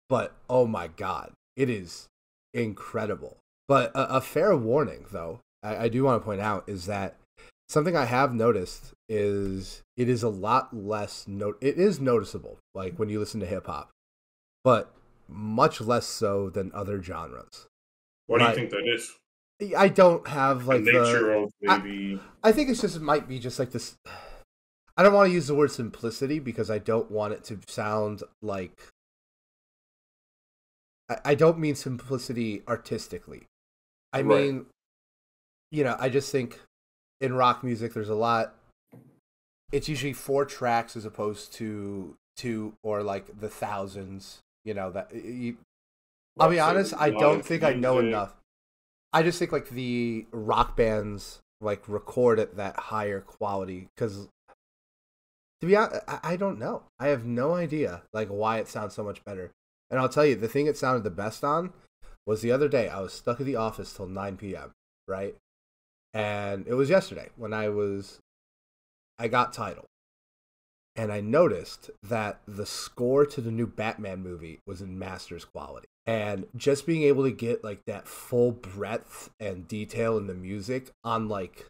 B: But, oh my God, it is incredible. But a fair warning, though, I do want to point out, is that something I have noticed is it is a lot less, it is noticeable, like when you listen to hip hop, but much less so than other genres.
A: What do you think that is?
B: I don't have like
A: the nature of maybe.
B: I think it's just, it might be just like this. I don't want to use the word simplicity because I don't want it to sound like. I don't mean simplicity artistically. I mean, you know, I just think in rock music there's a lot. It's usually 4 tracks as opposed to 2 or like the thousands. You know that. I'll be honest. I don't think I know enough. I just think like the rock bands like record at that higher quality because, to be honest, I don't know. I have no idea like why it sounds so much better. And I'll tell you, the thing it sounded the best on was the other day. I was stuck at the office till 9 p.m. right, and it was yesterday when I got Tidal, and I noticed that the score to the new Batman movie was in master's quality. And just being able to get like that full breadth and detail in the music on like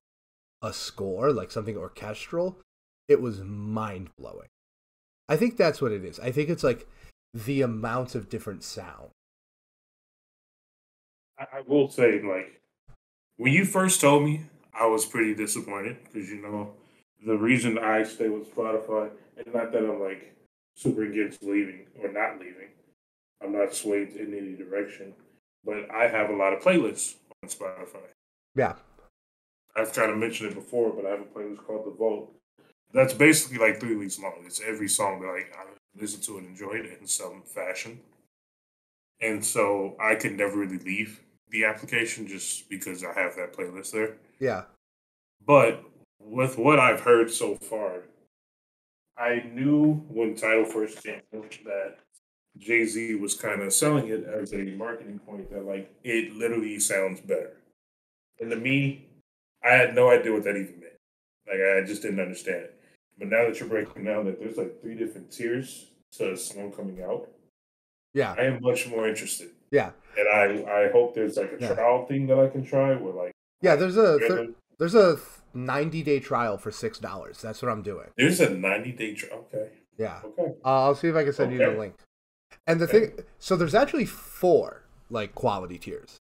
B: a score, like something orchestral, it was mind blowing. I think that's what it is. I think it's like the amount of different sound.
A: I will say, like, when you first told me, I was pretty disappointed because, you know, the reason I stay with Spotify, and not that I'm like super against leaving or not leaving, I'm not swayed in any direction, but I have a lot of playlists on Spotify.
B: Yeah.
A: I've tried to mention it before, but I have a playlist called The Vault. That's basically like 3 weeks long. It's every song that like, I listen to and enjoy it in some fashion. And so I could never really leave the application just because I have that playlist there.
B: Yeah.
A: But with what I've heard so far, I knew when Tidal first came out that Jay-Z was kind of selling it as a marketing point that like it literally sounds better. And to me, I had no idea what that even meant. Like I just didn't understand it. But now that you're breaking down that there's like 3 different tiers to a song coming out,
B: yeah,
A: I am much more interested.
B: Yeah.
A: And I hope there's like a trial thing that I can try where like
B: there's a 90-day trial for $6. That's what I'm doing.
A: There's a 90-day trial. Okay.
B: Yeah.
A: Okay.
B: I'll see if I can send you the link. And the thing, so there's actually 4 like quality tiers.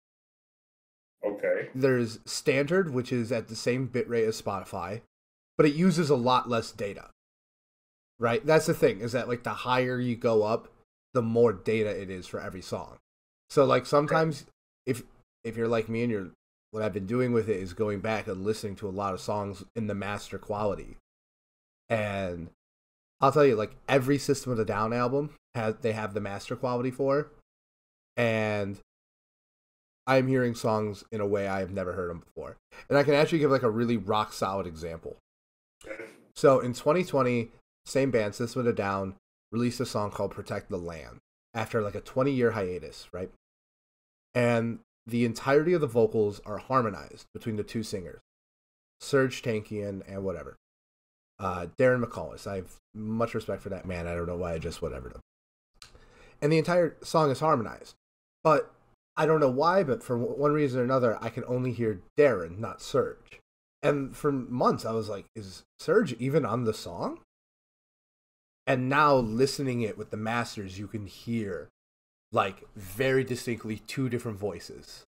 A: Okay.
B: There's standard, which is at the same bitrate as Spotify, but it uses a lot less data. Right? That's the thing, is that like the higher you go up, the more data it is for every song. So like sometimes if you're like me and what I've been doing with it is going back and listening to a lot of songs in the master quality. And I'll tell you, like every System of a Down album they have the master quality for, and I'm hearing songs in a way I have never heard them before. And I can actually give like a really rock solid example. So in 2020, same band, System of a Down, released a song called Protect the Land after like a 20-year hiatus, right? And the entirety of the vocals are harmonized between the 2 singers, Serge Tankian and whatever. Darren McCallis. I have much respect for that man. I don't know why I just whatevered him. And the entire song is harmonized. But I don't know why, but for one reason or another, I can only hear Darren, not Serge. And for months, I was like, is Serge even on the song? And now listening it with the masters, you can hear like very distinctly two different voices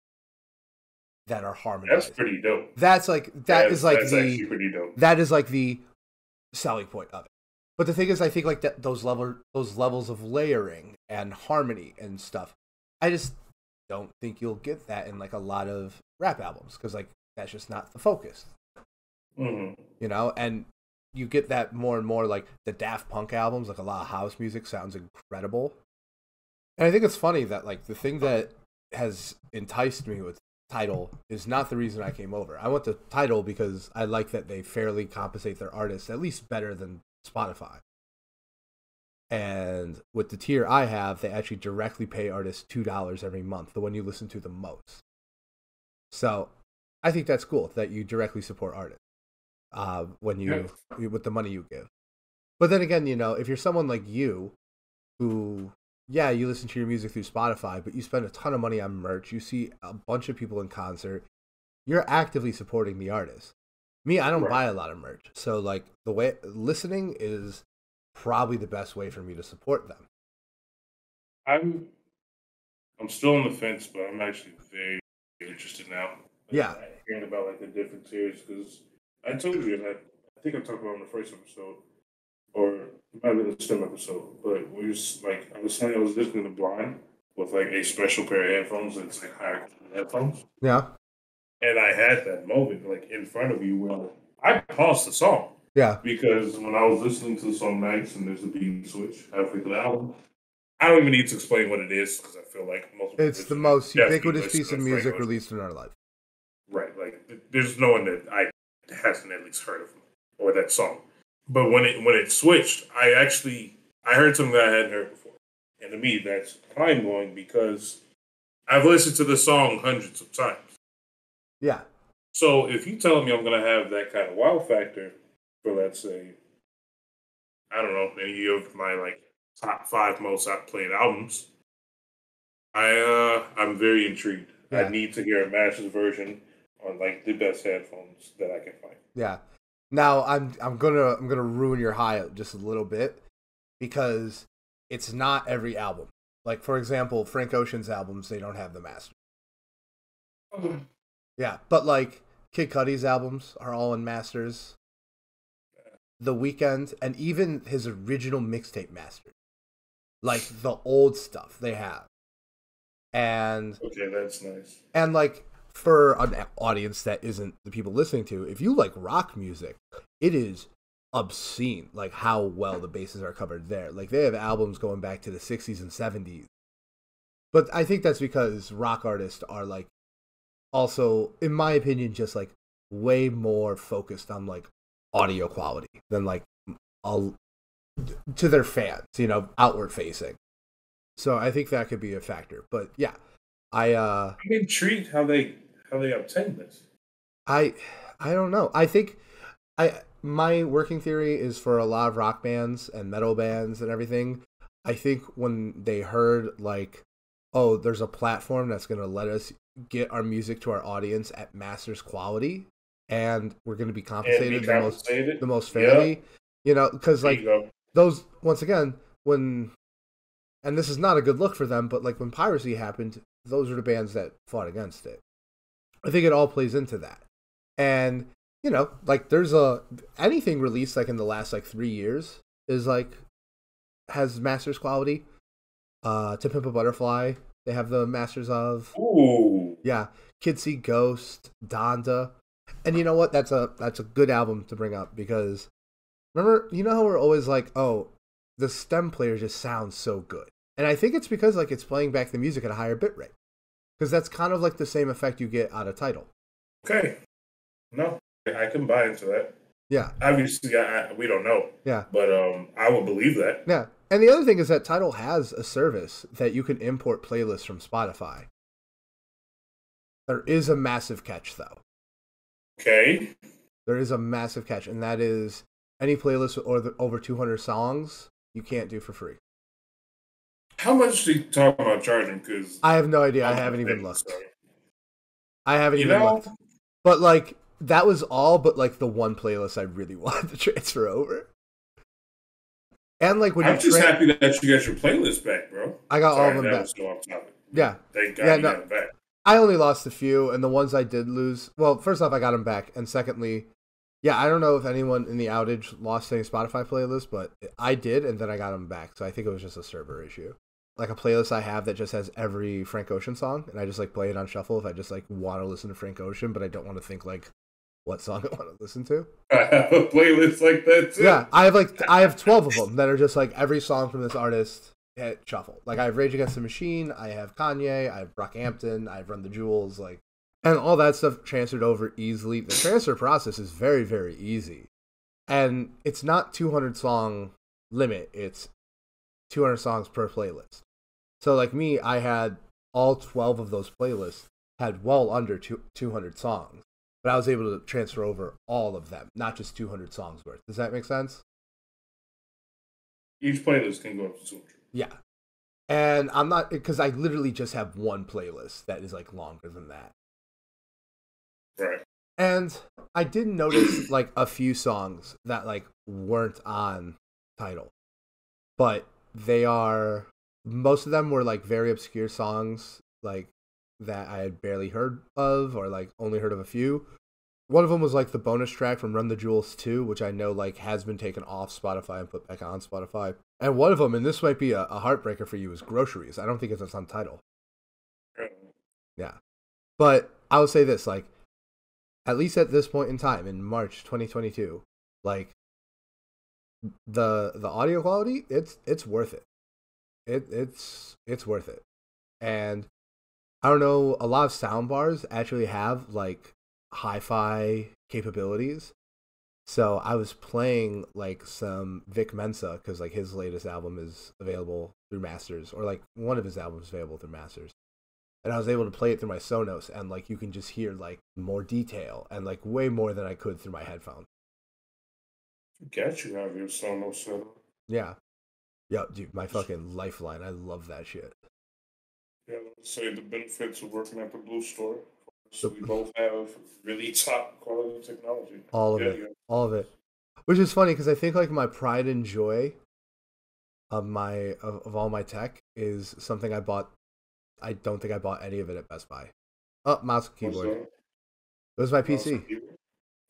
B: that are harmonized.
A: That's pretty dope.
B: That's
A: actually pretty dope.
B: That is like the selling point of it. But the thing is, I think like that those levels of layering and harmony and stuff, I just don't think you'll get that in like a lot of rap albums because like that's just not the focus.
A: Mm-hmm.
B: You know, and you get that more and more like the Daft Punk albums, like a lot of house music sounds incredible. And I think it's funny that like the thing that has enticed me with Tidal is not the reason I came over. I went to Tidal because I like that they fairly compensate their artists at least better than Spotify. And with the tier I have, they actually directly pay artists $2 every month, the one you listen to the most. So I think that's cool that you directly support artists when you with the money you give. But then again, you know, if you're someone like you who, yeah, you listen to your music through Spotify, but you spend a ton of money on merch, you see a bunch of people in concert, you're actively supporting the artist. Me, I don't buy a lot of merch. So like the way listening is probably the best way for me to support them.
A: I'm still on the fence, but I'm actually very interested now.
B: Yeah.
A: Hearing about like the different tiers because I told you that I think I talked about it in the first episode, or it might have been the STEM episode, but we was like I was saying I was listening to Blind with like a special pair of headphones that's like higher quality headphones.
B: Yeah.
A: And I had that moment like in front of you where I paused the song.
B: Yeah.
A: Because when I was listening to the song Nights and there's a beat switch halfway through the album, I don't even need to explain what it is because I feel like
B: it's the most ubiquitous piece of music released in our life.
A: Right, like there's no one that I hasn't at least heard of him or that song. But when it switched, I heard something that I hadn't heard before, and to me that's mind blowing because I've listened to the song hundreds of times.
B: Yeah.
A: So if you tell me I'm gonna have that kind of wow factor for let's say, I don't know, any of my like top 5 most played albums, I'm very intrigued. Yeah. I need to hear a master's version on like the best headphones that I can find.
B: Yeah. Now I'm gonna ruin your high just a little bit because it's not every album. Like for example, Frank Ocean's albums, they don't have the master. Yeah, but like Kid Cudi's albums are all in masters. The Weeknd and even his original mixtape master, like the old stuff they have. And
A: okay, that's nice.
B: And like for an audience that isn't the people listening to, if you like rock music, it is obscene like how well the bases are covered there. Like they have albums going back to the 60s and 70s. But I think that's because rock artists are like also, in my opinion, just like way more focused on like audio quality than like to their fans, you know, outward facing. So I think that could be a factor. But yeah, I'm
A: intrigued how they obtain this.
B: I don't know. I think my working theory is for a lot of rock bands and metal bands and everything. I think when they heard like, oh, there's a platform that's going to let us get our music to our audience at master's quality, and we're going to be compensated the most fairly. Yep. You know, because like those once again when, and this is not a good look for them, but like when piracy happened, those are the bands that fought against it. I think it all plays into that, and you know, like there's anything released like in the last like 3 years is like has master's quality. To Pimp a Butterfly, they have the masters of.
A: Ooh.
B: Yeah, Kids See Ghost, Donda, and you know what? That's a good album to bring up because remember, you know how we're always like, oh, the stem player just sounds so good, and I think it's because like it's playing back the music at a higher bit rate, because that's kind of like the same effect you get out of Tidal.
A: Okay, no, I can buy into that.
B: Yeah,
A: obviously, we don't know.
B: Yeah,
A: but I would believe that.
B: Yeah. And the other thing is that Tidal has a service that you can import playlists from Spotify. There is a massive catch, though.
A: Okay.
B: There is a massive catch, and that is any playlist or over 200 songs you can't do for free.
A: How much do you talk about charging? Because
B: I have no idea. I
A: I'm
B: haven't
A: not
B: even
A: paying,
B: looked.
A: so.
B: I haven't even looked. But like that was all but like the one playlist I really wanted to transfer over. And like when
A: I'm just happy that you got your playlist back, bro.
B: I got all of
A: Sorry,
B: them
A: that
B: back.
A: was so off topic.
B: Yeah.
A: Thank God
B: Yeah,
A: you
B: no.
A: got it back.
B: I only lost a few, and the ones I did lose, well, first off, I got them back, and secondly, yeah, I don't know if anyone in the outage lost any Spotify playlists, but I did, and then I got them back, so I think it was just a server issue. Like a playlist I have that just has every Frank Ocean song, and I just like play it on shuffle if I just like want to listen to Frank Ocean, but I don't want to think like what song I want to listen to.
A: I have a playlist like that too.
B: Yeah, I have 12 of them that are just like every song from this artist hit shuffle. Like I have Rage Against the Machine, I have Kanye, I have Brockhampton, I have Run the Jewels, like, and all that stuff transferred over easily. The transfer process is very, very easy, and it's not 200 song limit. It's 200 songs per playlist. So like me, I had all 12 of those playlists had well under 200 songs, but I was able to transfer over all of them, not just 200 songs worth. Does that make sense?
A: Each playlist can go up to 200.
B: Yeah. And I'm not, because I literally just have one playlist that is like longer than that.
A: Right.
B: And I did notice like a few songs that like weren't on Tidal, but most of them were like very obscure songs, like that I had barely heard of or like only heard of a few. One of them was like the bonus track from Run the Jewels 2, which I know like has been taken off Spotify and put back on Spotify. And one of them, and this might be a heartbreaker for you, is Groceries. I don't think it's on Tidal. Yeah. But I would say this, like, at least at this point in time, in March 2022, like, the audio quality, it's worth it. It's worth it. And I don't know, a lot of sound bars actually have, like, hi-fi capabilities. So I was playing like some Vic Mensa because like his latest album is available through Masters, or like one of his albums is available through Masters, and I was able to play it through my Sonos, and like you can just hear like more detail and like way more than I could through my headphone.
A: Forget you have your Sonos set up.
B: Yeah, dude, my fucking lifeline. I love that shit.
A: Yeah, let's say the benefits of working at the Blue Store. So we both have really top quality technology.
B: All of it. All of it. Which is funny because I think like my pride and joy of all my tech is something I bought. I don't think I bought any of it at Best Buy. Oh, mouse and keyboard. It was my PC.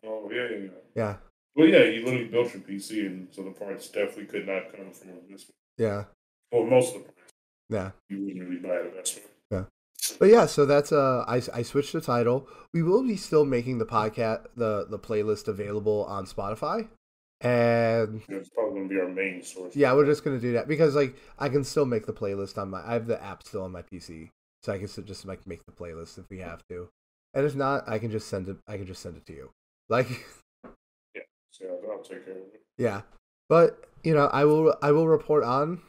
A: Oh yeah.
B: Yeah.
A: Well, yeah, you literally built your PC, and so the parts definitely could not come from this.
B: Yeah.
A: Well, most of the parts.
B: Yeah.
A: You wouldn't really buy it at Best Buy.
B: Yeah. But yeah, so that's I switched the Tidal. We will be still making the podcast the playlist available on Spotify. And
A: it's probably gonna be our main source.
B: Yeah, we're just gonna do that because like I can still make the playlist on I have the app still on my PC. So I can still just like make the playlist if we have to. And if not, I can just send it to you. Like
A: yeah, so I'll take care of it.
B: Yeah. But, you know, I will report on,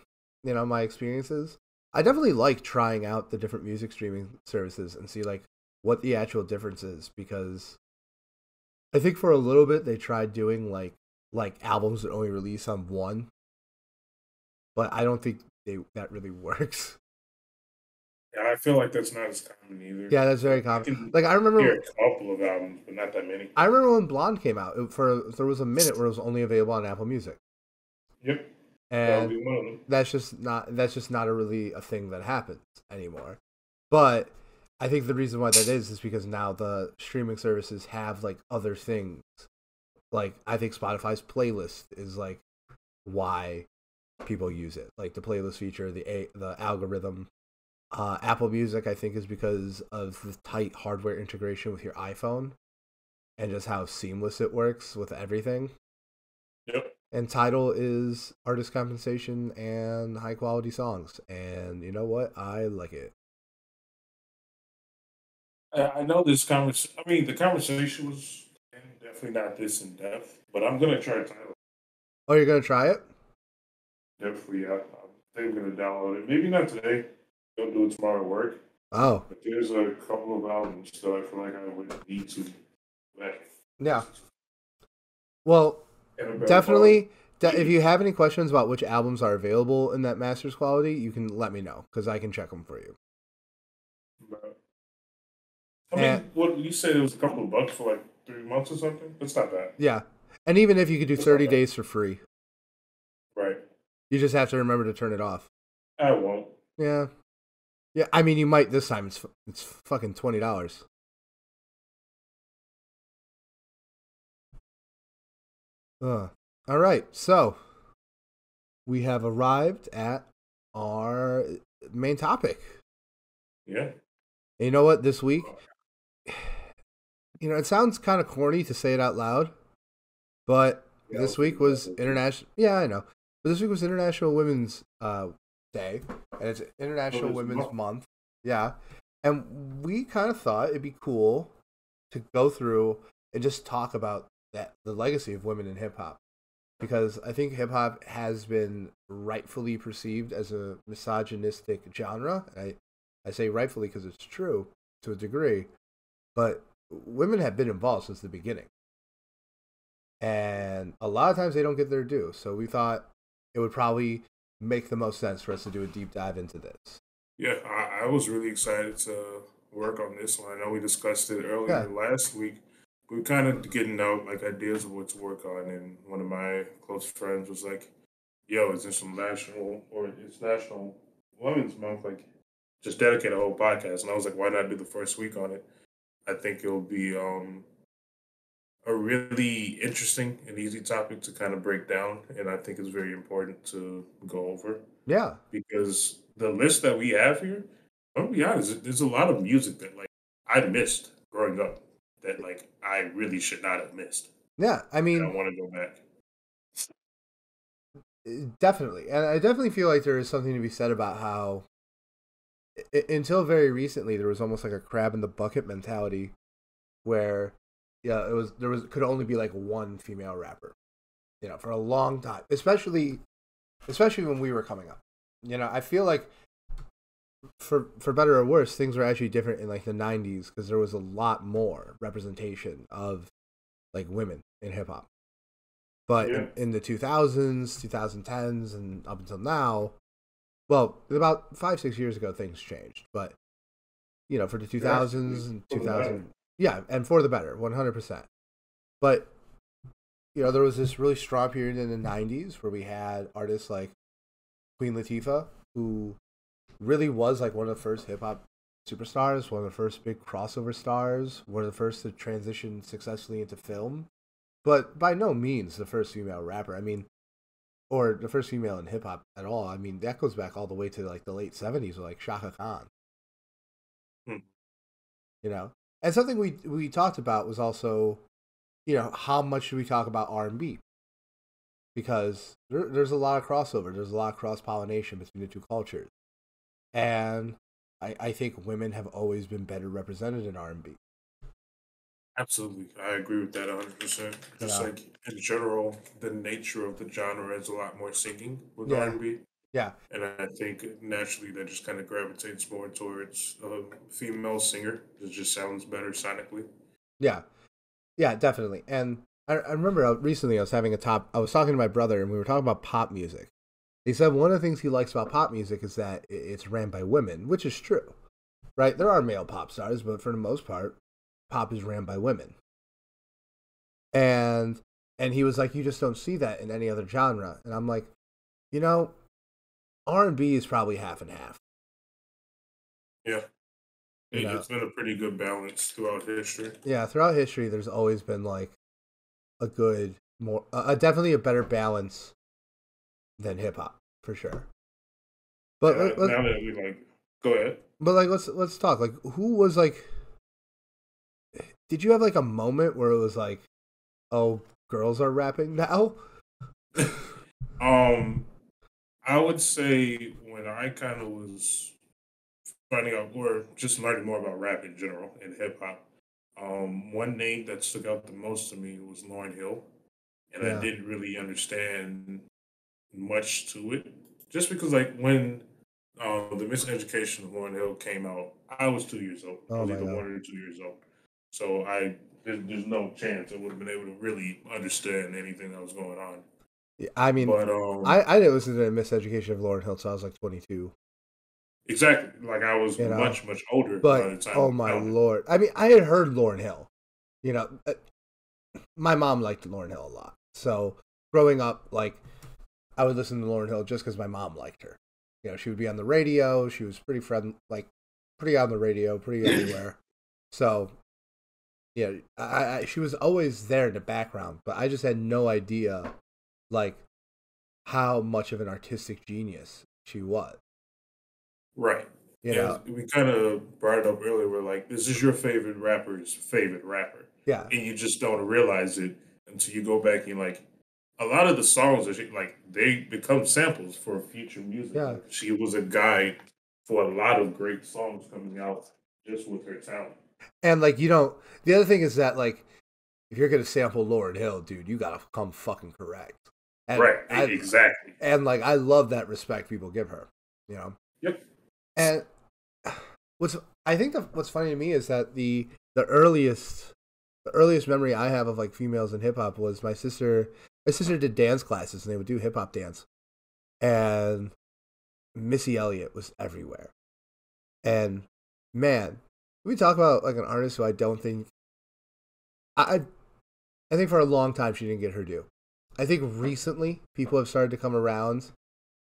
B: you know, my experiences. I definitely like trying out the different music streaming services and see like what the actual difference is, because I think for a little bit they tried doing like albums that only release on one, but I don't think that really works.
A: Yeah, I feel like that's not as common either.
B: Yeah, that's very common. Like I remember
A: hear a couple of albums, but not that many.
B: I remember when Blonde came out. There was a minute where it was only available on Apple Music.
A: Yep.
B: And that's just not really a thing that happens anymore. But I think the reason why that is because now the streaming services have like other things. Like I think Spotify's playlist is like why people use it. Like the playlist feature, the algorithm. Apple Music I think is because of the tight hardware integration with your iPhone and just how seamless it works with everything.
A: Yep. And
B: Tidal is artist compensation and high quality songs. And you know what? I like it.
A: I know this conversation. I mean, the conversation was definitely not this in depth, but I'm gonna try Tidal.
B: Oh, you're gonna try it?
A: Definitely. I think I'm gonna download it. Maybe not today. Don't do it tomorrow at work.
B: Oh.
A: But there's a couple of albums that I feel like I would need to.
B: Yeah. Well, definitely If you have any questions about which albums are available in that master's quality, you can let me know because I can check them for you.
A: But, I
B: And
A: mean, what you said it was a couple of bucks for like 3 months or something. That's not bad.
B: yeah, and even if you could do
A: That's not
B: 30
A: bad.
B: days for free,
A: Right.
B: you just have to remember to turn it off.
A: I won't.
B: Yeah, yeah. I mean, you might this time. It's fucking $20. All right, so we have arrived at our main topic.
A: Yeah.
B: And you know what? This week, it sounds kind of corny to say it out loud, but
A: Yeah, I
B: this
A: was
B: week
A: thinking about
B: was
A: that too.
B: international. Yeah, I know. But this week was International Women's Day, and it's
A: Oh,
B: International
A: this
B: Women's
A: month.
B: Month. Yeah, and we kind of thought it'd be cool to go through and just talk about the legacy of women in hip hop, because I think hip hop has been rightfully perceived as a misogynistic genre. I say rightfully because it's true to a degree, but women have been involved since the beginning, and a lot of times they don't get their due. So we thought it would probably make the most sense for us to do a deep dive into this.
A: Yeah, I was really excited to work on this one. I know we discussed it
B: Yeah,
A: earlier last week. We were kind of getting out like ideas of what to work on, and one of my close friends was like, "Yo, is this some national or it's National Women's Month? Like, just dedicate a whole podcast." And I was like, "Why not do the first week on it? I think it'll be a really interesting and easy topic to kind of break down, and I think it's very important to go over."
B: yeah,
A: Because the list that we have here, I'm gonna be honest, there's a lot of music that like I missed growing up that like I really should not have missed,
B: yeah. I
A: and
B: mean,
A: I want to go back.
B: definitely, and I definitely feel like there is something to be said about how until very recently there was almost like a crab in the bucket mentality where yeah, there was could only be like one female rapper, for a long time, especially when we were coming up. I feel like for better or worse, things were actually different in like the '90s because there was a lot more representation of like women in hip hop. But
A: Yeah,
B: in the 2000s, 2010s, and up until now, well, about 5 6 years ago, things changed. But for the
A: drastically
B: 2000s and
A: for the better.
B: 2000, yeah, and for the better, 100%. But there was this really strong period in the '90s where we had artists like Queen Latifah, who really was like one of the first hip hop superstars, one of the first big crossover stars, one of the first to transition successfully into film, but by no means the first female rapper. I mean, or the first female in hip hop at all. I mean, that goes back all the way to like the late '70s with like Shaka Khan.
A: Hmm.
B: You know, and something we talked about was also how much should we talk about R&B, because there's a lot of crossover, there's a lot of cross pollination between the two cultures, and I think women have always been better represented in R&B.
A: Absolutely, I agree with that 100%.
B: You
A: Just
B: know,
A: like in general, the nature of the genre is a lot more singing with R
B: yeah,
A: and B,
B: yeah,
A: and I think naturally that just kind of gravitates more towards a female singer. It just sounds better sonically.
B: yeah, yeah, definitely. And I remember recently I was talking to my brother and we were talking about pop music. He said one of the things he likes about pop music is that it's ran by women, which is true, right? There are male pop stars, but for the most part, pop is ran by women. And he was like, you just don't see that in any other genre. And I'm like, you know, R&B is probably half and half.
A: Yeah,
B: You know,
A: it's been a pretty good balance throughout history.
B: yeah, throughout history, there's always been like a good, more, definitely a better balance than hip hop for sure. But
A: And now that we like, go ahead.
B: let's talk. Like, who was like? Did you have like a moment where it was like, oh, girls are rapping now?
A: um, I would say when I kind of was finding out or just learning more about rap in general and hip hop, one name that stuck out the most to me was Lauryn Hill, and I
B: Yeah.
A: didn't really understand much to it, just because like when the Miseducation of Lauryn Hill came out, I was 2 years old. I
B: Oh
A: was
B: my
A: either
B: god.
A: 1 or 2 years old, so there's no chance I would have been able to really understand anything that was going on.
B: I mean,
A: But
B: I didn't listen to the Miseducation of Lauryn Hill until I was like 22.
A: exactly, like I was
B: You know,
A: much older by
B: but
A: the time
B: oh
A: I
B: my
A: found it.
B: lord! I mean, I had heard Lauryn Hill. You know, my mom liked Lauryn Hill a lot. So growing up, like I would listen to Lauryn Hill just because my mom liked her. You know, she would be on the radio. She was pretty like pretty on the radio, pretty everywhere. So yeah, she was always there in the background, but I just had no idea like how much of an artistic genius she was.
A: Right.
B: You
A: And
B: know,
A: we kind of brought it up earlier. We're like, this is your favorite rapper's favorite rapper.
B: yeah,
A: And you just don't realize it until you go back and like, a lot of the songs that she, like, they become samples for future music.
B: yeah.
A: Like, she was a guide for a lot of great songs coming out just with her talent.
B: And like you don't. The other thing is that like if you're gonna sample Lauryn Hill, dude, you gotta come fucking correct. And
A: Right. Exactly.
B: like I love that respect people give her. You know.
A: Yep.
B: And what's I think what's funny to me is that the earliest the earliest memory I have of like females in hip hop was my sister. My sister did dance classes and they would do hip hop dance, and Missy Elliott was everywhere. And man, we talk about like an artist who I don't think I I think for a long time she didn't get her due. I think recently people have started to come around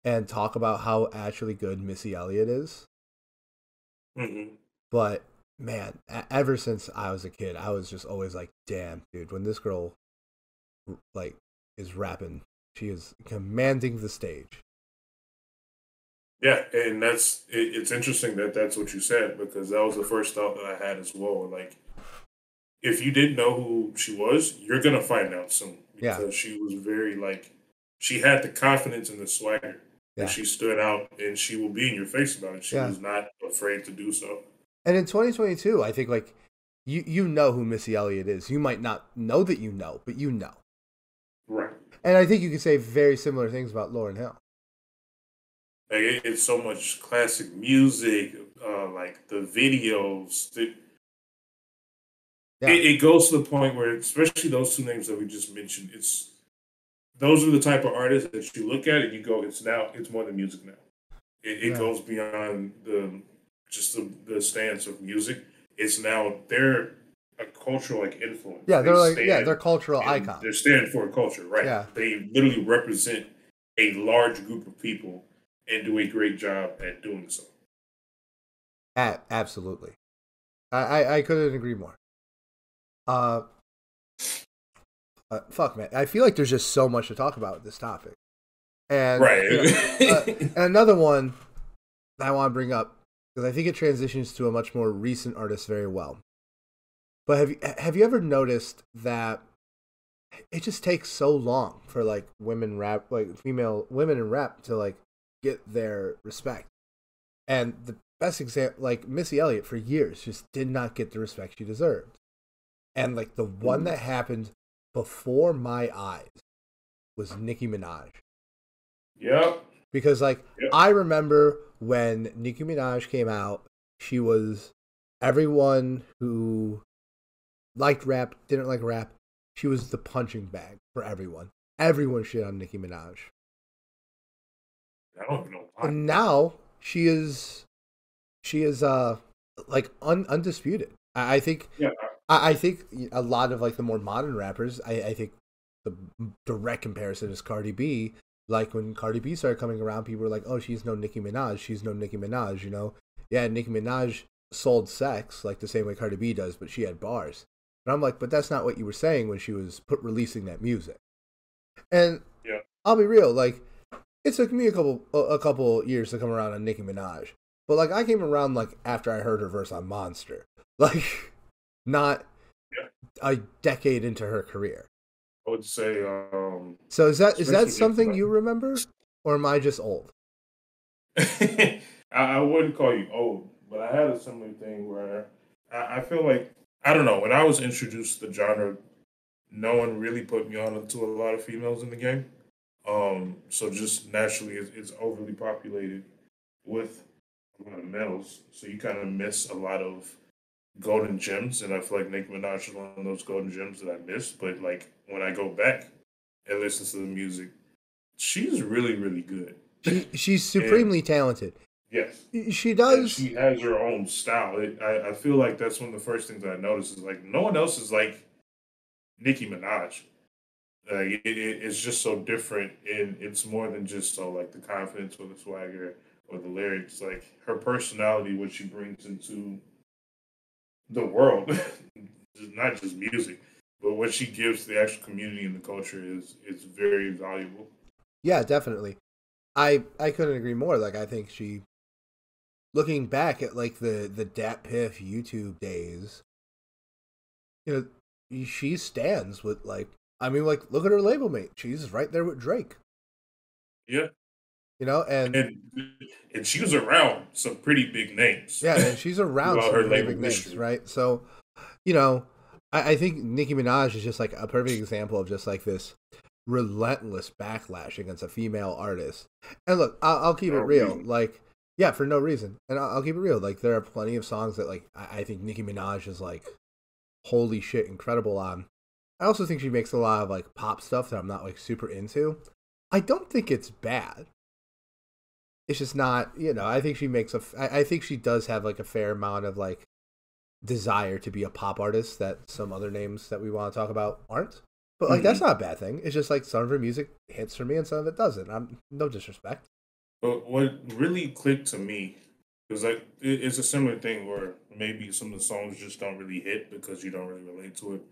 B: and talk about how actually good Missy Elliott is.
A: Hmm.
B: But man, ever since I was a kid, I was just always like, "Damn, dude, when this girl like is rapping, she is commanding the stage."
A: Yeah, and it's interesting that that's what you said because that was the first thought that I had as well. Like, if you didn't know who she was, you're gonna find out soon
B: Yeah,
A: because she was very like she had the confidence and the swagger that
B: yeah,
A: she stood out and she will be in your face about it. She
B: yeah.
A: was not afraid to do so.
B: And in 2022, I think like you know who Missy Elliott is. You might not know that you know, but you know.
A: Right.
B: And I think you could say very similar things about Lauryn Hill.
A: Like it's so much classic music, like the videos.
B: Yeah,
A: It goes to the point where, especially those two names that we just mentioned, it's those are the type of artists that you look at and you go, it's more than music now. It
B: yeah,
A: goes beyond the stance of music. It's now they're a cultural like influence.
B: yeah.
A: They
B: They're like they're
A: stand
B: cultural
A: and
B: icons.
A: they're standing for a culture, right?
B: Yeah,
A: They literally represent a large group of people and do a great job at doing so.
B: absolutely. I couldn't agree more. Uh, fuck, man. I feel like there's just so much to talk about with this topic. And you know,
A: Right.
B: and another one that I want to bring up because I think it transitions to a much more recent artist very well. But have you ever noticed that it just takes so long for like women rap, like female women in rap, to like get their respect? And the best example, like Missy Elliott, for years just did not get the respect she deserved. And like the one
A: Mhm.
B: that happened before my eyes was Nicki Minaj.
A: Yep.
B: Because like
A: Yep.
B: I remember when Nicki Minaj came out, she was everyone who liked rap, didn't like rap. She was the punching bag for everyone. Everyone shit on Nicki Minaj.
A: I don't even know why.
B: And now she is like undisputed. I think
A: Yeah.
B: I think a lot of like the more modern rappers, I think the direct comparison is Cardi B. Like when Cardi B started coming around, people were like, "Oh, she's no Nicki Minaj. She's no Nicki Minaj." You know, yeah, Nicki Minaj sold sex like the same way Cardi B does, but she had bars. And I'm like, but that's not what you were saying when she was releasing that music. And
A: Yeah.
B: I'll be real, like it took me a couple years to come around on Nicki Minaj, but like I came around like after I heard her verse on Monster, like not
A: Yeah.
B: a decade into her career.
A: I would say,
B: So is that
A: especially if
B: something you remember, or am I just old?
A: I wouldn't call you old, but I had a similar thing where I feel like I don't know when I was introduced to the genre, no one really put me on to a lot of females in the game. So just naturally, it's overly populated with a lot of males, so you kind of miss a lot of golden gems, and I feel like Nicki Minaj is one of those golden gems that I missed. But like when I go back and listen to the music, she's really, really good.
B: She's
A: And
B: supremely talented.
A: yes,
B: She
A: and
B: does.
A: she has her own style. I feel like that's one of the first things I noticed is like no one else is like Nicki Minaj. It's just so different, and it's more than just so like the confidence or the swagger or the lyrics. Like her personality, what she brings into the world, not just music, but what she gives to the actual community and the culture is very valuable.
B: Yeah, definitely. I couldn't agree more. Like I think she, looking back at like the Dat Piff YouTube days, you know, she stands with like, I mean, like look at her label mate. She's right there with Drake.
A: Yeah,
B: You know, and
A: and and she was around some pretty big names
B: yeah, and she's around
A: throughout
B: some
A: her
B: very
A: label
B: big names,
A: history.
B: right? So, you know, I think Nicki Minaj is just like a perfect example of just like this relentless backlash against a female artist. And look, I'll keep
A: No
B: it real.
A: reason.
B: Like, yeah, for no reason. And I'll keep it real. Like, there are plenty of songs that like I think Nicki Minaj is like, holy shit, incredible on. I also think she makes a lot of like pop stuff that I'm not like super into. I don't think it's bad. It's just not, you know. I think she makes a. I think she does have like a fair amount of like desire to be a pop artist that some other names that we want to talk about aren't. But like that's
A: Hmm.
B: not a bad thing. It's just like some of her music hits for me and some of it doesn't. I'm no disrespect.
A: But what really clicked to me is like it's a similar thing where maybe some of the songs just don't really hit because you don't really relate to it.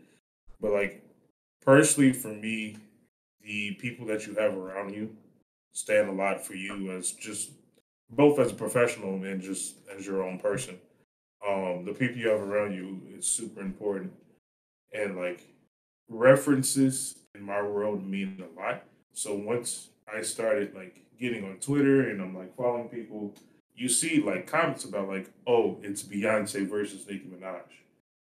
A: But like personally, for me, the people that you have around you stand a lot for you as just both as a professional and just as your own person. The people you have around you is super important, and like references in my world mean a lot. So once I started like getting on Twitter and I'm like following people, you see like comments about like, oh, it's Beyonce versus Nicki Minaj.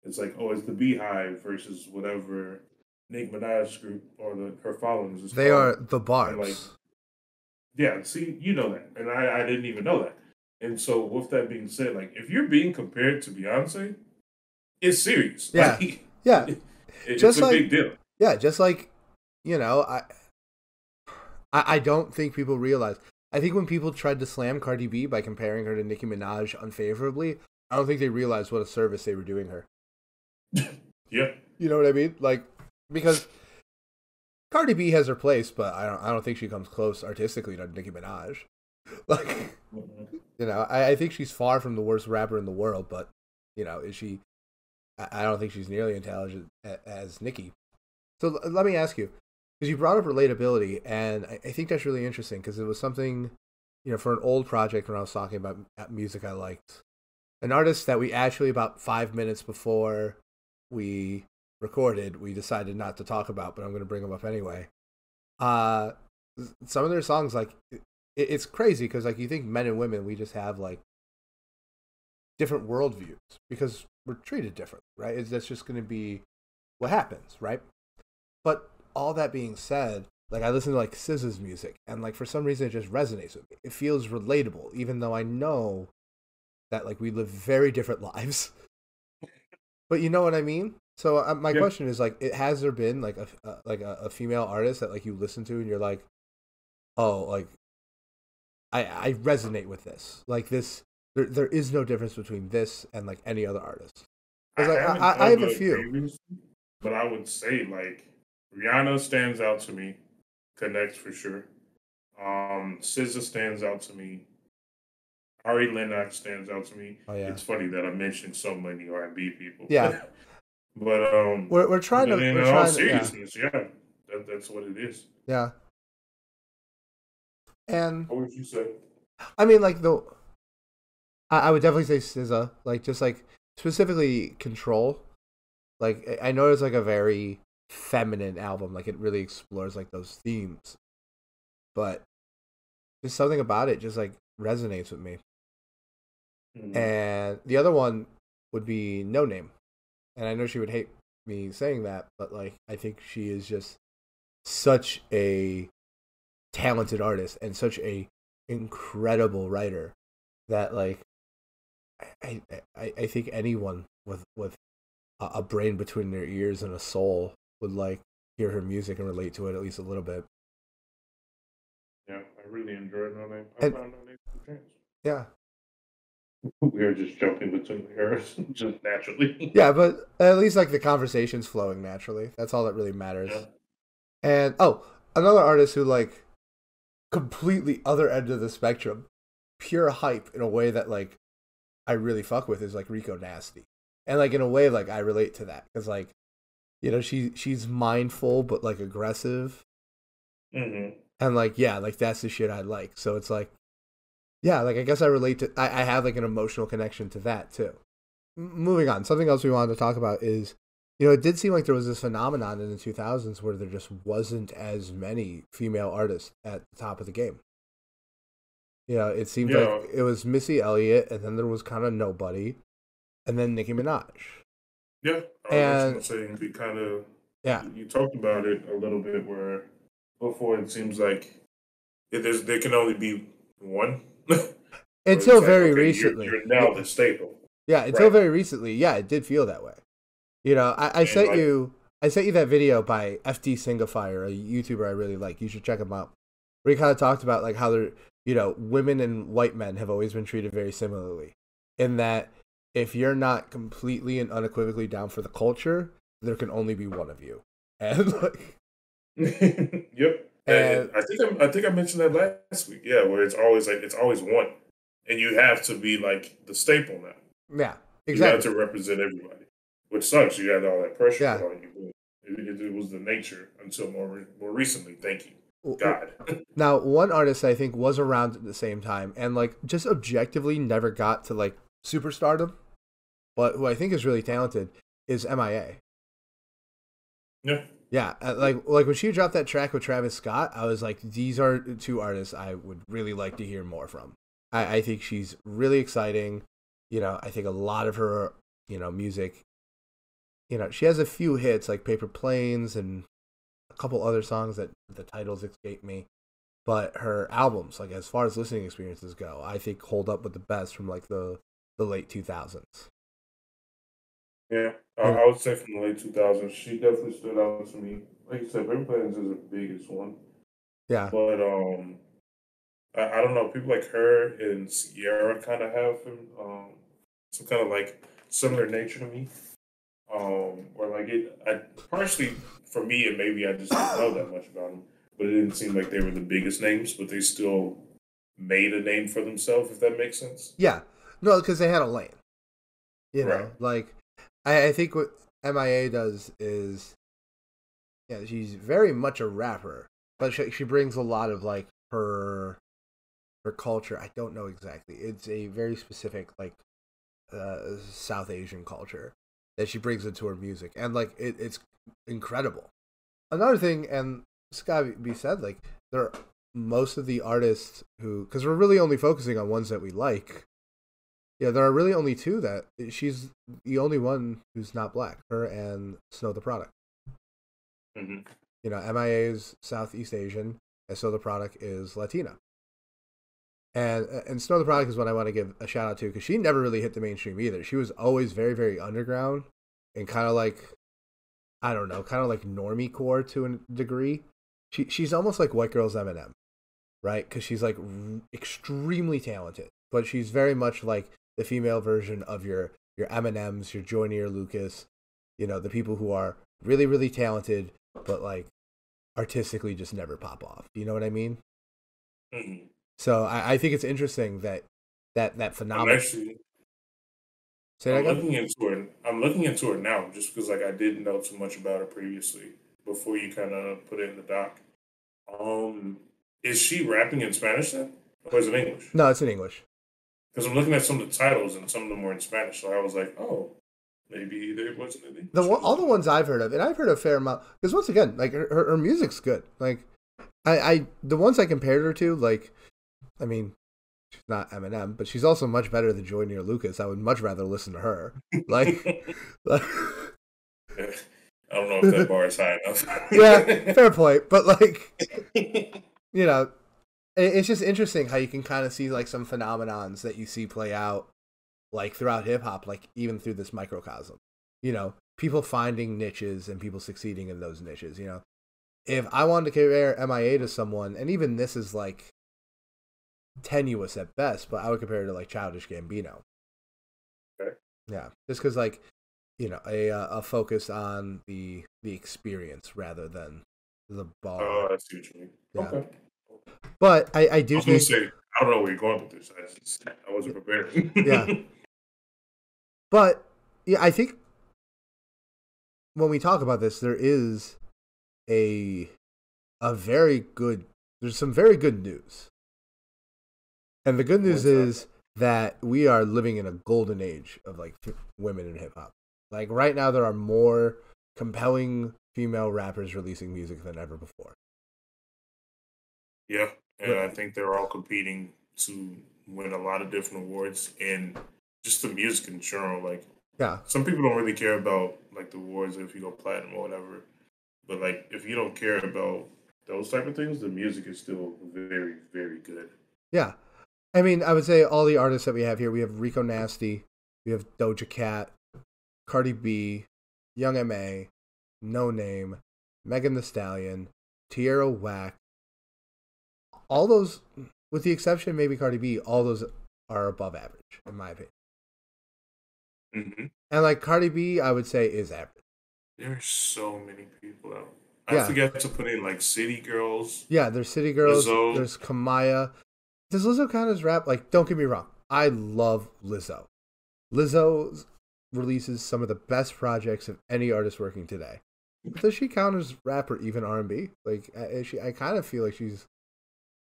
A: It's like, oh, it's the Beehive versus whatever Nicki Minaj group or her followings is
B: They
A: called.
B: are the
A: And like,
B: Barbs.
A: yeah, see, you know that. And I didn't even know that. And so with that being said, like if you're being compared to Beyonce, it's serious.
B: Yeah,
A: Like
B: yeah.
A: it's
B: Just
A: a
B: like
A: big deal.
B: yeah, just like you know, I don't think people realize. I think when people tried to slam Cardi B by comparing her to Nicki Minaj unfavorably, I don't think they realized what a service they were doing her.
A: Yeah.
B: You know what I mean? Like because Cardi B has her place, but I don't think she comes close artistically to Nicki Minaj. Like
A: Mhm.
B: you know, I think she's far from the worst rapper in the world, but you know, is she? I don't think she's nearly intelligent as Nicki. So let me ask you, because you brought up relatability, and I think that's really interesting because it was something, you know, for an old project when I was talking about music I liked. An artist that we actually about 5 minutes before we recorded, we decided not to talk about, but I'm going to bring them up anyway. Uh, some of their songs, like, it's crazy because, like, you think men and women, we just have, like, different worldviews because we're treated different, right? That's just going to be what happens, right? But all that being said, like I listen to like SZA's music, and like for some reason it just resonates with me. It feels relatable, even though I know that like we live very different lives. But you know what I mean. So my
A: Yeah.
B: question is like, has there been like a female artist that like you listen to and you're like, oh, like I resonate with this. Like this, there is no difference between this and like any other artist.
A: I
B: Because like
A: haven't
B: I
A: done
B: have a
A: the
B: few.
A: favorites, but I would say like Rihanna stands out to me. Connects for sure. SZA stands out to me. Ari Lennox stands out to me.
B: Oh yeah,
A: It's funny that I mentioned so many R&B people,
B: yeah.
A: but
B: We're trying
A: but
B: to
A: in
B: we're
A: all
B: trying to yeah
A: seriousness, yeah, that's what it is.
B: yeah. And
A: What would you say?
B: I mean, like the I would definitely say SZA, like just like specifically Control. Like I know it's like a very feminine album, like it really explores like those themes, but just something about it just like resonates with me.
A: Hmm.
B: And the other one would be No Name, and I know she would hate me saying that, but like I think she is just such a talented artist and such a incredible writer that like I think anyone with a brain between their ears and a soul would like hear her music and relate to it at least a little bit.
A: Yeah, I really enjoyed No Name. I
B: And
A: found No Name two chance.
B: yeah,
A: We were just jumping between the eras, just naturally.
B: yeah, but at least like the conversation's flowing naturally. That's all that really
A: Yeah.
B: matters. And another artist who like completely other end of the spectrum, pure hype in a way that like I really fuck with is like Rico Nasty, and like in a way like I relate to that because like she's mindful but like aggressive,
A: Mm-hmm.
B: and like yeah, like that's the shit I like. So it's like yeah, like I guess I relate to I have like an emotional connection to that too. Moving on, something else we wanted to talk about is it did seem like there was this phenomenon in the 2000s where there just wasn't as many female artists at the top of the game. It seemed like
A: Yeah.
B: it was Missy Elliott, and then there was kind of nobody, and then Nicki Minaj.
A: Yeah. I was actually
B: And
A: gonna say we kind of
B: yeah,
A: you talked about it a little bit where before it seems like there can only be one. Where
B: until
A: it's like,
B: very
A: okay,
B: recently.
A: you're now the staple.
B: Yeah, until
A: Right.
B: very recently, yeah, it did feel that way. I
A: And
B: sent
A: like
B: you that video by FD Singifier, a YouTuber I really like. You should check him out. Where he kind of talked about like how women and white men have always been treated very similarly, in that if you're not completely and unequivocally down for the culture, there can only be one of you. And like,
A: yep. And
B: and
A: I think I mentioned that last week. Yeah, where it's always one. And you have to be like the staple now.
B: yeah,
A: You have
B: exactly.
A: to represent everybody, which sucks. You had all that pressure put
B: Yeah.
A: on you. It was the nature until more recently. Thank you,
B: W- w-
A: God.
B: Now, one artist I think was around at the same time and like just objectively never got to like superstardom, but who I think is really talented is MIA.
A: Yeah,
B: Yeah, like when she dropped that track with Travis Scott, I was like, these are two artists I would really like to hear more from. I think she's really exciting. I think a lot of her, music. She has a few hits like Paper Planes and a couple other songs that the titles escape me. But her albums, like as far as listening experiences go, I think hold up with the best from like the late 2000s.
A: yeah.
B: You know,
A: I would say from the late 2000s, she definitely stood out to me. Like you said, Paper Planes is the biggest one,
B: yeah,
A: but I don't know. People like her and Sierra kind of have some kind of like similar nature to me. Or like I partially for me, and maybe I just didn't know that much about them, but it didn't seem like they were the biggest names, but they still made a name for themselves, if that makes sense.
B: yeah, no, because they had a lane.
A: Right.
B: Like I think what MIA does is yeah, she's very much a rapper, but she brings a lot of like her culture. I don't know exactly. It's a very specific like South Asian culture that she brings into her music, and like it's incredible. Another thing, and this gotta be said, like there are most of the artists who, because we're really only focusing on ones that we like. Yeah, there are really only two that she's the only one who's not black. Her and Snow the Product.
A: Hmm.
B: MIA is Southeast Asian, and Snow the Product is Latina. And Snow the Product is what I want to give a shout out to because she never really hit the mainstream either. She was always very very underground and kind of like I don't know, kind of like normie core to a degree. She's almost like White Girl's Eminem, right? Because she's like extremely talented, but she's very much like the female version of your Eminems, your Joyner Lucas, the people who are really really talented, but like artistically just never pop off. Do you know what I mean?
A: Hmm.
B: So I think it's interesting that
A: I'm
B: phenomenon.
A: actually
B: Say that again.
A: I'm looking into her now, just because like I didn't know too much about her previously before you kind of put it in the doc. Um, is she rapping in Spanish then, or is it English?
B: No, it's in English.
A: Because I'm looking at some of the titles and some of them were in Spanish, so I was like, oh, maybe there wasn't an English
B: All the
A: translation.
B: ones I've heard of, and I've heard a fair amount. Because once again, like her music's good. Like I the ones I compared her to, like I mean, she's not Eminem, but she's also much better than Joyner Lucas. I would much rather listen to her. Like, like
A: I don't know if that bar is high enough.
B: yeah, fair point. But like, you know, it's just interesting how you can kind of see like some phenomenons that you see play out like throughout hip hop, like even through this microcosm. People finding niches and people succeeding in those niches. if I wanted to compare MIA to someone, and even this is like tenuous at best, but I would compare it to like Childish Gambino.
A: Okay.
B: Yeah, just because like a focus on the experience rather than the bar.
A: Oh, I see what you mean.
B: Yeah,
A: Okay.
B: but I
A: I
B: do
A: was gonna
B: think
A: say I don't know where you're going with this. I wasn't
B: yeah,
A: prepared.
B: but yeah, I think when we talk about this, there is a very good. There's some very good news, and the good news
A: What's that?
B: is that we are living in a golden age of like women in hip hop. Like right now, there are more compelling female rappers releasing music than ever before.
A: Yeah, and I think they're all competing to win a lot of different awards and just the music in general. Like
B: Yeah,
A: some people don't really care about like the awards if you go platinum or whatever, but like if you don't care about those type of things, the music is still very, very good.
B: yeah. I mean, I would say all the artists that we have here, we have Rico Nasty, we have Doja Cat, Cardi B, Young M.A., No Name, Megan Thee Stallion, Tierra Whack. All those, with the exception maybe Cardi B, all those are above average, in my opinion.
A: Hmm.
B: And like Cardi B, I would say is average.
A: There's so many people out. I
B: Yeah.
A: forget to put in like City Girls,
B: Yeah, there's City Girls,
A: Lizzo.
B: there's Kamaya. Does Lizzo count as rap? Like, don't get me wrong. I love Lizzo. Lizzo releases some of the best projects of any artist working today. But does she count as rap or even R&B? Like, I kind of feel like she's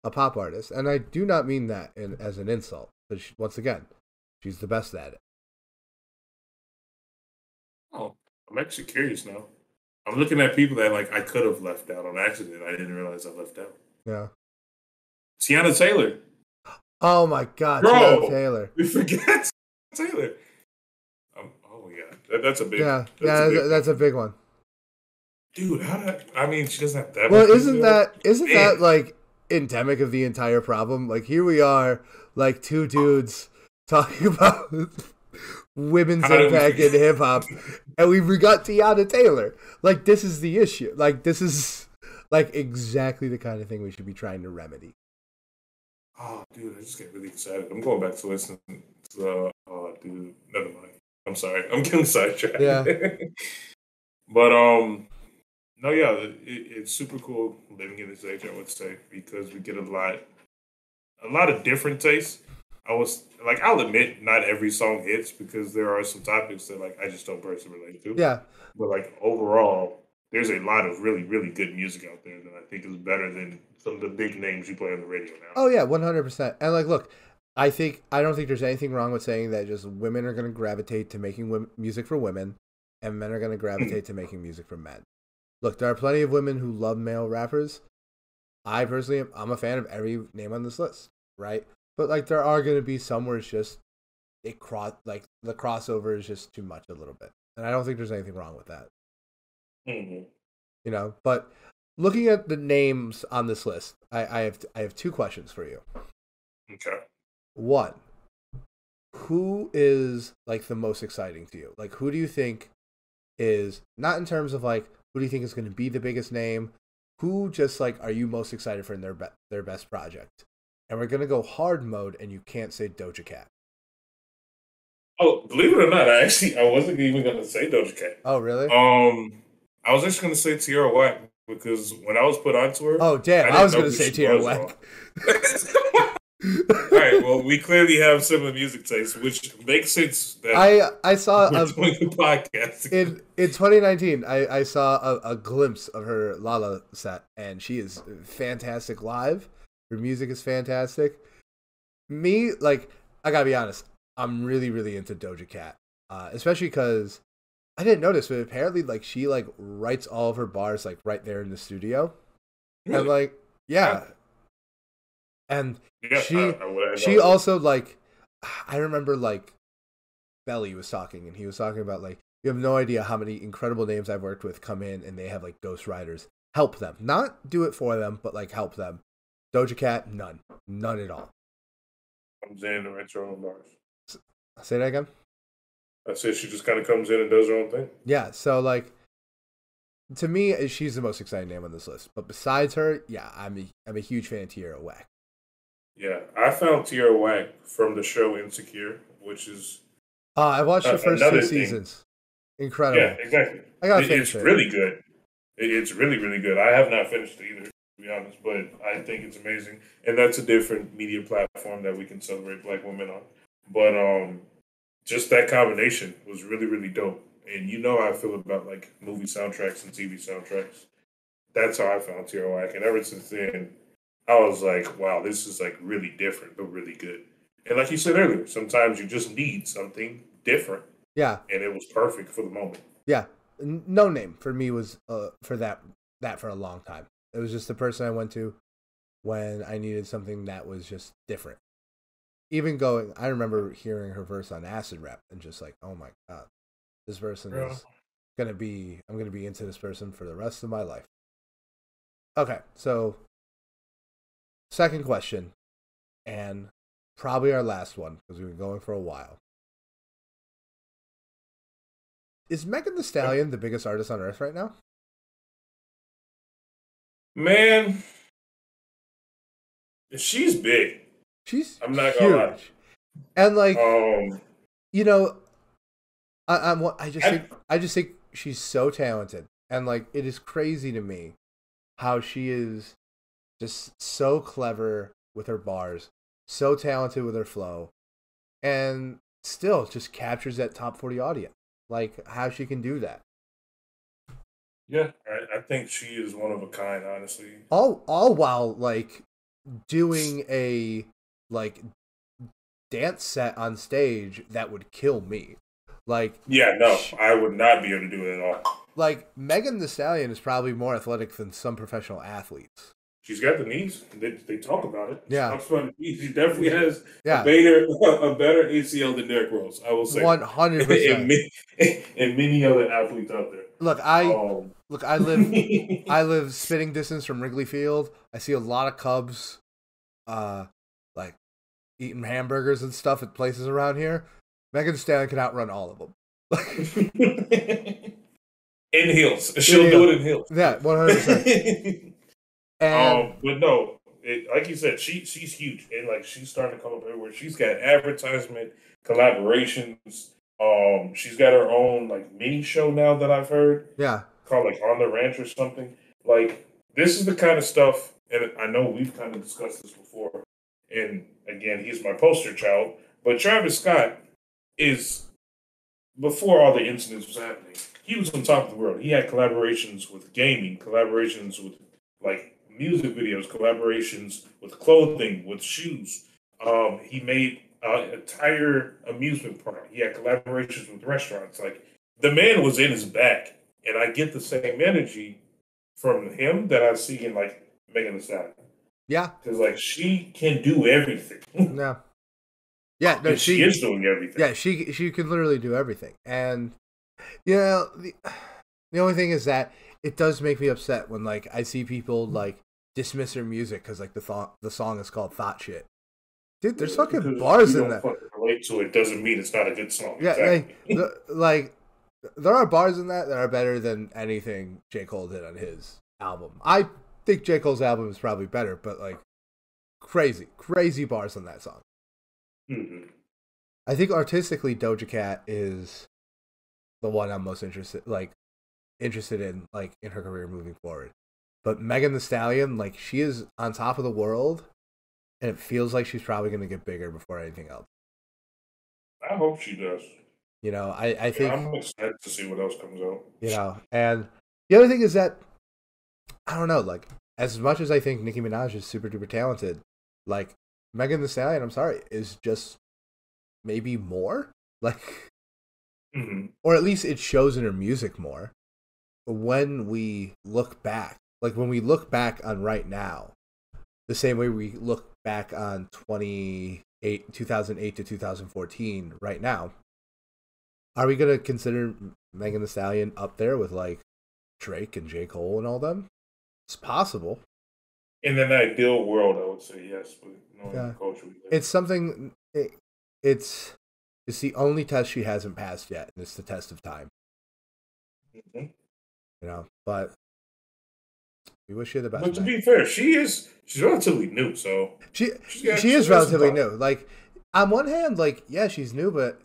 B: a pop artist, and I do not mean that as an insult. But once again, she's the best at it.
A: Oh, I'm actually curious now. I'm looking at people that like I could have left out on accident. I didn't realize I left out.
B: Yeah.
A: Tiana Taylor.
B: Oh my God, Tiana
A: Bro,
B: Taylor.
A: we forget Taylor. Oh yeah, that's a big.
B: Yeah,
A: That's a
B: yeah,
A: big one
B: that's
A: for
B: a
A: me,
B: big one.
A: dude. I mean, she doesn't have that
B: Well,
A: much music out,
B: isn't that
A: man.
B: like endemic of the entire problem? Like here we are, like two dudes talking about women's
A: How did we
B: impact in
A: forget?
B: hip hop, and we forgot Tiana Taylor. Like this is the issue. Like this is like exactly the kind of thing we should be trying to remedy.
A: Oh, dude, I just get really excited. I'm going back to listen to the. Oh, dude, never mind. I'm sorry. I'm getting sidetracked.
B: Yeah,
A: But no, yeah, it's super cool living in this age. I would say because we get a lot of different tastes. I was like, I'll admit, not every song hits because there are some topics that like I just don't personally relate to.
B: yeah.
A: But like overall, there's a lot of really, really good music out there that I think is better than some of the big names you play on the radio now.
B: Oh yeah, 100%. And like, look, I don't think there's anything wrong with saying that just women are going to gravitate to making music for women, and men are going to gravitate to making music for men. Look, there are plenty of women who love male rappers. I personally, I'm a fan of every name on this list, right? But like, there are going to be some where it's just like the crossover is just too much a little bit, and I don't think there's anything wrong with that,
A: Mm-hmm.
B: But looking at the names on this list, I have two questions for you.
A: Okay.
B: One, who is like the most exciting to you? Like, who do you think is not in terms of like who do you think is going to be the biggest name? Who just like are you most excited for in their best project? And we're gonna go hard mode, and you can't say Doja Cat.
A: Oh, believe it or not, I wasn't even gonna say Doja Cat.
B: Oh, really?
A: I was just gonna say Tierra Whack because when I was put onto her,
B: Oh, damn!
A: I
B: I
A: didn't
B: was
A: know
B: gonna
A: who
B: say
A: she
B: Tierra
A: was at all.
B: Whack.
A: All right, well, we clearly have similar music tastes, which makes sense that
B: I saw
A: we're doing a podcast.
B: in 2019. I saw a glimpse of her Lala set, and she is fantastic live. Her music is fantastic. Me, like, I gotta be honest, I'm really, really into Doja Cat, especially because I didn't notice, but apparently, like, she like writes all of her bars like right there in the studio, and
A: Really?
B: like,
A: Yeah,
B: yeah, and
A: yeah, I would have no
B: she
A: idea.
B: also like, I remember like Belly was talking, and he was talking about like, you have no idea how many incredible names I've worked with come in, and they have like ghostwriters help them, not do it for them, but like help them. Doja Cat, none at all.
A: Comes in and writes her own bars.
B: Say that again.
A: I said she just kind of comes in and does her own thing.
B: Yeah, so like to me, she's the most exciting name on this list. But besides her, yeah, I'm a huge fan of Tierra Whack.
A: Yeah, I found Tierra Whack from the show Insecure, which is
B: I watched the first two
A: another thing.
B: seasons.
A: Yeah,
B: Incredible.
A: exactly.
B: I gotta finish
A: It's
B: it.
A: really good. It's really, really good. I have not finished it either, to be honest, but I think it's amazing. And that's a different media platform that we can celebrate Black women on. But just that combination was really, really dope. And you know how I feel about like movie soundtracks and TV soundtracks. That's how I found Tierra Whack. And ever since then, I was like, wow, this is like really different, but really good. And like you said earlier, sometimes you just need something different.
B: Yeah.
A: And it was perfect for the moment.
B: Yeah. No Name for me was for that for a long time. It was just the person I went to when I needed something that was just different. Even going, I remember hearing her verse on Acid Rap and just like, oh my god, this person is I'm gonna be into this person for the rest of my life. Okay, so second question, and probably our last one because we've been going for a while. Is Megan Thee Stallion the biggest artist on earth right now?
A: Man, she's big.
B: She's
A: I'm not gonna lie.
B: huge, and like you know, I just think she's so talented, and like it is crazy to me how she is just so clever with her bars, so talented with her flow, and still just captures that top 40 audience. Like how she can do that.
A: Yeah, I think she is one of a kind, honestly.
B: All while like doing a like dance set on stage that would kill me. Like
A: yeah, no, I would not be able to do it at all.
B: Like Megan Thee Stallion is probably more athletic than some professional athletes.
A: She's got the knees. They talk about it.
B: Yeah,
A: she definitely has
B: a
A: better ACL than Derrick Rose. I will say
B: 100%.
A: And many other athletes out there.
B: Look, I live spitting distance from Wrigley Field. I see a lot of Cubs, like eating hamburgers and stuff at places around here. Megan Thee Stallion can outrun all of them.
A: In heels, she'll do it in heels.
B: Yeah, 100%.
A: But no, like you said, she's huge, and like she's starting to come up everywhere. She's got advertisement collaborations. She's got her own like mini show now that I've heard.
B: Yeah,
A: called like On the Ranch or something. Like this is the kind of stuff, and I know we've kind of discussed this before. And again, he's my poster child. But Travis Scott is before all the incidents was happening. He was on top of the world. He had collaborations with gaming, collaborations with like music videos, collaborations with clothing, with shoes. He made an entire amusement park. He had collaborations with restaurants. Like the man was in his bag, and I get the same energy from him that I see in like Megan Thee Stallion.
B: Yeah,
A: because like she can do everything.
B: No. Yeah, no,
A: she is doing everything.
B: Yeah, she can literally do everything, and you know the only thing is that it does make me upset when like I see people like dismiss her music because like the song is called Thought Shit. Dude, there's fucking bars in that.
A: Relate to it doesn't mean it's not a good song.
B: Yeah,
A: exactly.
B: like there are bars in that are better than anything J. Cole did on his album. I think J. Cole's album is probably better, but like crazy bars on that song.
A: Mm-hmm.
B: I think artistically Doja Cat is the one I'm most interested in like in her career moving forward. But Megan Thee Stallion, like she is on top of the world, and it feels like she's probably going to get bigger before anything else.
A: I hope she does.
B: You know, I think
A: I'm excited to see what else comes out.
B: You know, and the other thing is that I don't know, like as much as I think Nicki Minaj is super duper talented, like Megan Thee Stallion, I'm sorry, is just maybe more like, or at least it shows in her music more. When we look back, like when we look back on right now, the same way we look back on 2008 to 2014 right now, are we gonna consider Megan Thee Stallion up there with like Drake and J. Cole and all them? It's possible.
A: In an ideal world, I would say yes, but the culture.
B: It's something. It's the only test she hasn't passed yet, and it's the test of time.
A: Mm-hmm.
B: But we wish you the best.
A: But to be fair, she's relatively new, so
B: she is relatively new. Like, on one hand, like, yeah, she's new, but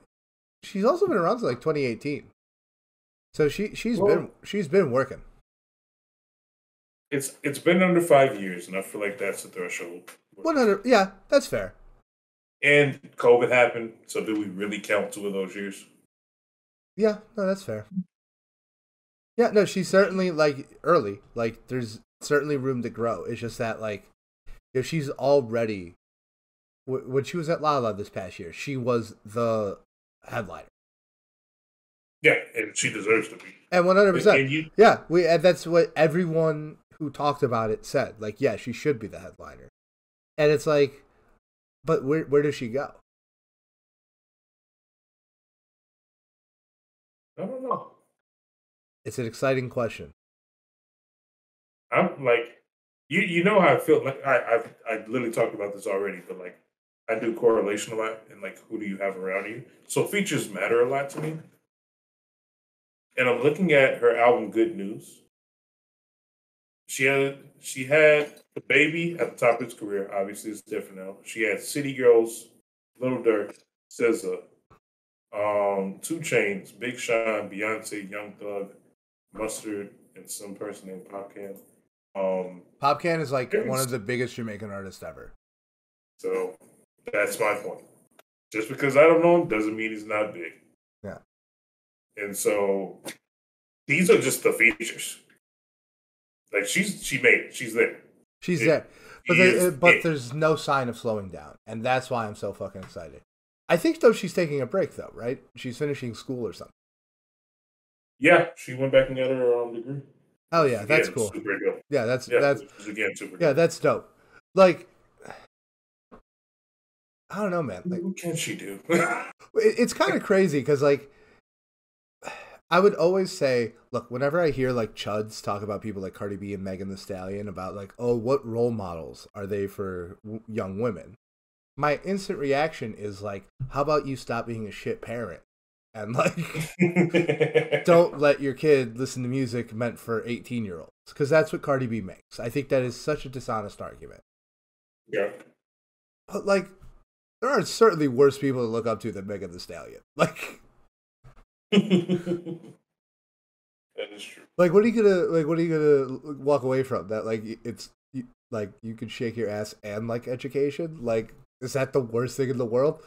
B: she's also been around since like 2018. So she's been working.
A: It's been under 5 years, and I feel like that's the threshold.
B: 100. Yeah, that's fair.
A: And COVID happened, so do we really count 2 of those years?
B: Yeah, no, that's fair. Yeah, no, she's certainly like early. Like, there's certainly room to grow. It's just that, like, if she's already when she was at La La this past year, she was the headliner.
A: Yeah, and she deserves to be.
B: And 100%. Yeah, and that's what everyone who talked about it said. Like, yeah, she should be the headliner. And it's like, but where does she go?
A: I don't know.
B: It's an exciting question.
A: I'm like, you know how I feel. Like I literally talked about this already, but like I do correlation a lot, and like who do you have around you? So features matter a lot to me. And I'm looking at her album Good News. She had the baby at the top of his career. Obviously, it's different now. She had City Girls, Little Durk, SZA, 2 Chainz, Big Sean, Beyonce, Young Thug, Mustard, and some person named Popcan.
B: Popcan is like one of the biggest Jamaican artists ever.
A: So that's my point. Just because I don't know him doesn't mean he's not big.
B: Yeah.
A: And so these are just the features. Like she's made it. She's there.
B: She's there. But there's no sign of slowing down. And that's why I'm so fucking excited. I think, though, she's taking a break, though, right? She's finishing school or something.
A: Yeah, she went back and got her degree.
B: Oh, yeah, that's cool.
A: Super dope.
B: Yeah, that's
A: again super dope.
B: Yeah, that's dope. Like, I don't know, man. Like,
A: what can she do?
B: It's kind of crazy because, like, I would always say, look, whenever I hear like chuds talk about people like Cardi B and Megan Thee Stallion about like, oh, what role models are they for young women? My instant reaction is like, how about you stop being a shit parent and like don't let your kid listen to music meant for 18-year-olds, because that's what Cardi B makes. I think that is such a dishonest argument.
A: Yeah.
B: But like, there are certainly worse people to look up to than Megan Thee Stallion. Like,
A: that is true.
B: Like, what are you gonna walk away from? That like it's like you can shake your ass and like education? Like, is that the worst thing in the world?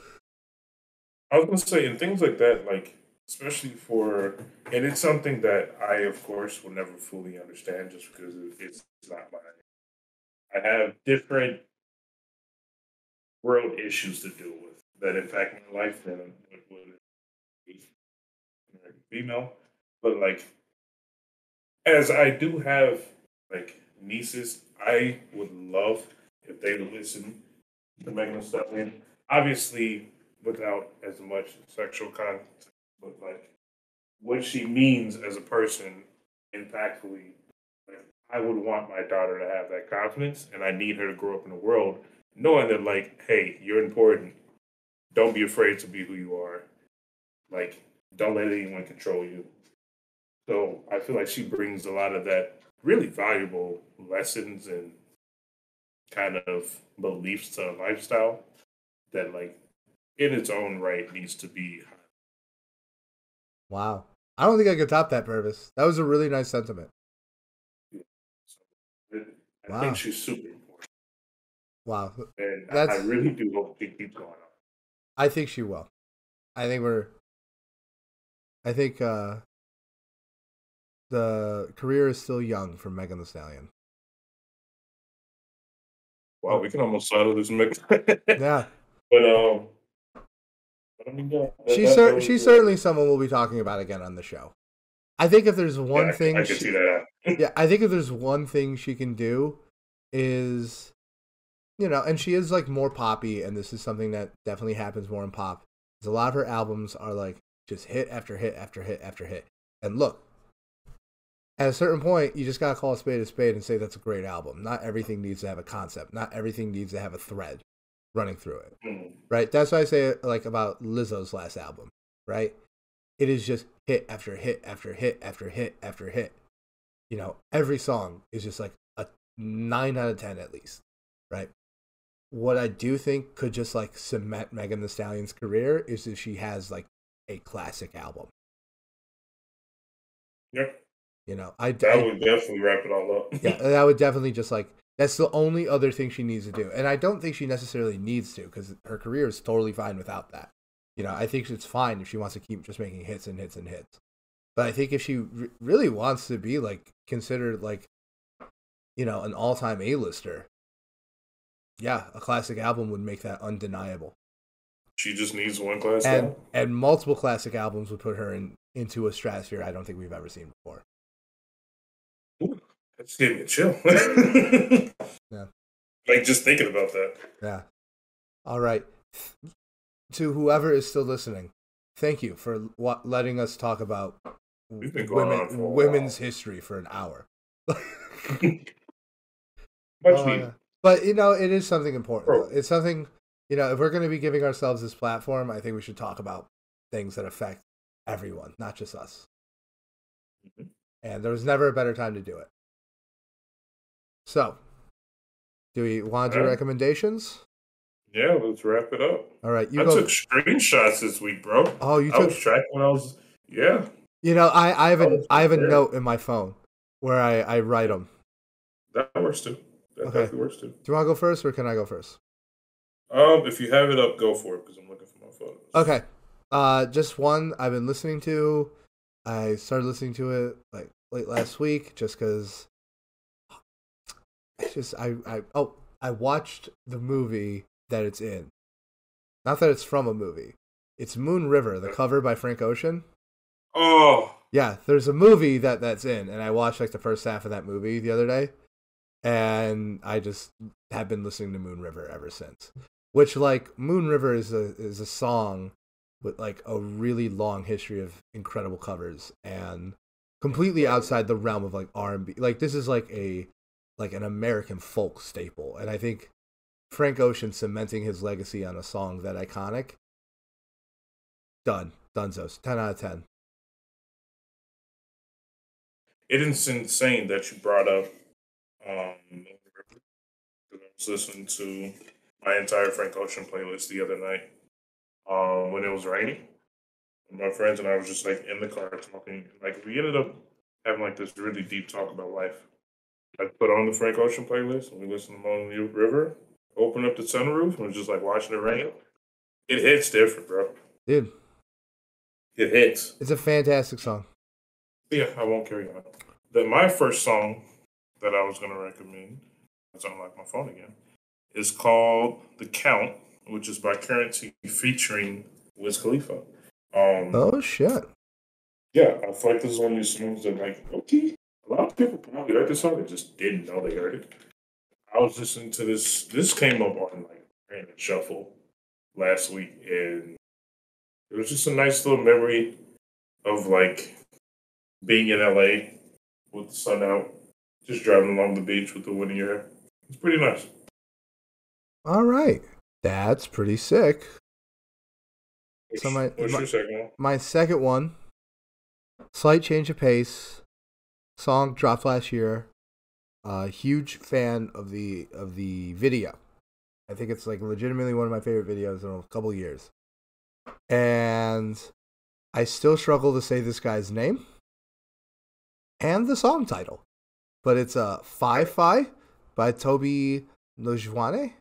A: I was gonna say, and things like that, like especially and it's something that I, of course, will never fully understand just because it's not mine. I have different world issues to deal with that impact my life than would be female. But like, as I do have like nieces, I would love if they would listen to Megan Thee Stallion. Obviously, without as much sexual content, but like what she means as a person impactfully. Like, I would want my daughter to have that confidence, and I need her to grow up in a world knowing that, like, hey, you're important. Don't be afraid to be who you are. Like, don't let anyone control you. So I feel like she brings a lot of that really valuable lessons and kind of beliefs to a lifestyle that, like, in its own right needs to be.
B: Wow. I don't think I could top that, Purvis. That was a really nice sentiment.
A: I think she's super important.
B: Wow.
A: And I really do hope she keeps going on.
B: I think she will. I think the career is still young for Megan Thee Stallion.
A: Wow, we can almost settle this mix.
B: Yeah.
A: But I mean, yeah,
B: she's certainly someone we'll be talking about again on the show. I think if there's one thing
A: I can see that.
B: Yeah, I think if there's one thing she can do is, and she is like more poppy, and this is something that definitely happens more in pop. Is a lot of her albums are like just hit after hit after hit after hit. And look, at a certain point, you just gotta call a spade and say that's a great album. Not everything needs to have a concept. Not everything needs to have a thread running through it.
A: Mm-hmm.
B: Right? That's why I say like about Lizzo's last album, right? It is just hit after hit after hit after hit after hit. every song is just like a 9 out of 10 at least, right? What I do think could just like cement Megan Thee Stallion's career is if she has like a classic album.
A: Yep.
B: That
A: would definitely wrap it all up.
B: Yeah, that would definitely just like, that's the only other thing she needs to do. And I don't think she necessarily needs to, because her career is totally fine without that. I think it's fine if she wants to keep just making hits and hits and hits. But I think if she really wants to be like considered like, an all-time A-lister, yeah, a classic album would make that undeniable.
A: She just needs one classic album.
B: And multiple classic albums would put her into a stratosphere I don't think we've ever seen before.
A: Ooh, that's giving me a chill.
B: Yeah.
A: Like just thinking about that.
B: Yeah. All right. To whoever is still listening, thank you for letting us talk about women's history for an hour. But it is something important. It's something, if we're going to be giving ourselves this platform, I think we should talk about things that affect everyone, not just us. Mm-hmm. And there was never a better time to do it. So, do we want to do recommendations?
A: Yeah, let's wrap it up.
B: All right,
A: I took screenshots this week, bro.
B: Oh,
A: I was tracking when I was. Yeah.
B: I have a note in my phone where I write them.
A: That works too. That definitely works too.
B: Do you want to go first, or can I go first?
A: If you have it up, go for it, because I'm looking for my photos.
B: Okay. Just one I've been listening to. I started listening to it like late last week, just because. I watched the movie that it's in. Not that it's from a movie. It's Moon River, the cover by Frank Ocean.
A: Oh.
B: Yeah, there's a movie that's in, and I watched like the first half of that movie the other day, and I just have been listening to Moon River ever since. Which, like, Moon River is a song with like a really long history of incredible covers and completely outside the realm of like R&B. Like, this is like an American folk staple, and I think Frank Ocean cementing his legacy on a song that iconic. Dunzos. 10 out of 10.
A: It is insane that you brought up. I was listening to my entire Frank Ocean playlist the other night when it was raining. My friends and I was just like in the car talking. Like, we ended up having like this really deep talk about life. I put on the Frank Ocean playlist and we listened to Moon River. Open up the sunroof and was just like watching it rain. It hits different, bro.
B: Dude.
A: It hits.
B: It's a fantastic song.
A: Yeah, I won't carry on. My first song that I was going to recommend, it's on like my phone again, is called The Count, which is by Currency featuring Wiz Khalifa.
B: Oh, shit.
A: Yeah, I feel like this is one of these songs that, like, okay, a lot of people probably heard this song, they just didn't know they heard it. I was listening to this. This came up on like Random Shuffle last week, and it was just a nice little memory of like being in LA with the sun out, just driving along the beach with the wind in your hair. It's pretty nice.
B: All right, that's pretty sick.
A: What's your second one? My
B: second one, slight change of pace. Song dropped last year. Huge fan of the video. I think it's like legitimately one of my favorite videos in a couple of years. And I still struggle to say this guy's name and the song title. But it's Fi by Toby Lojwane.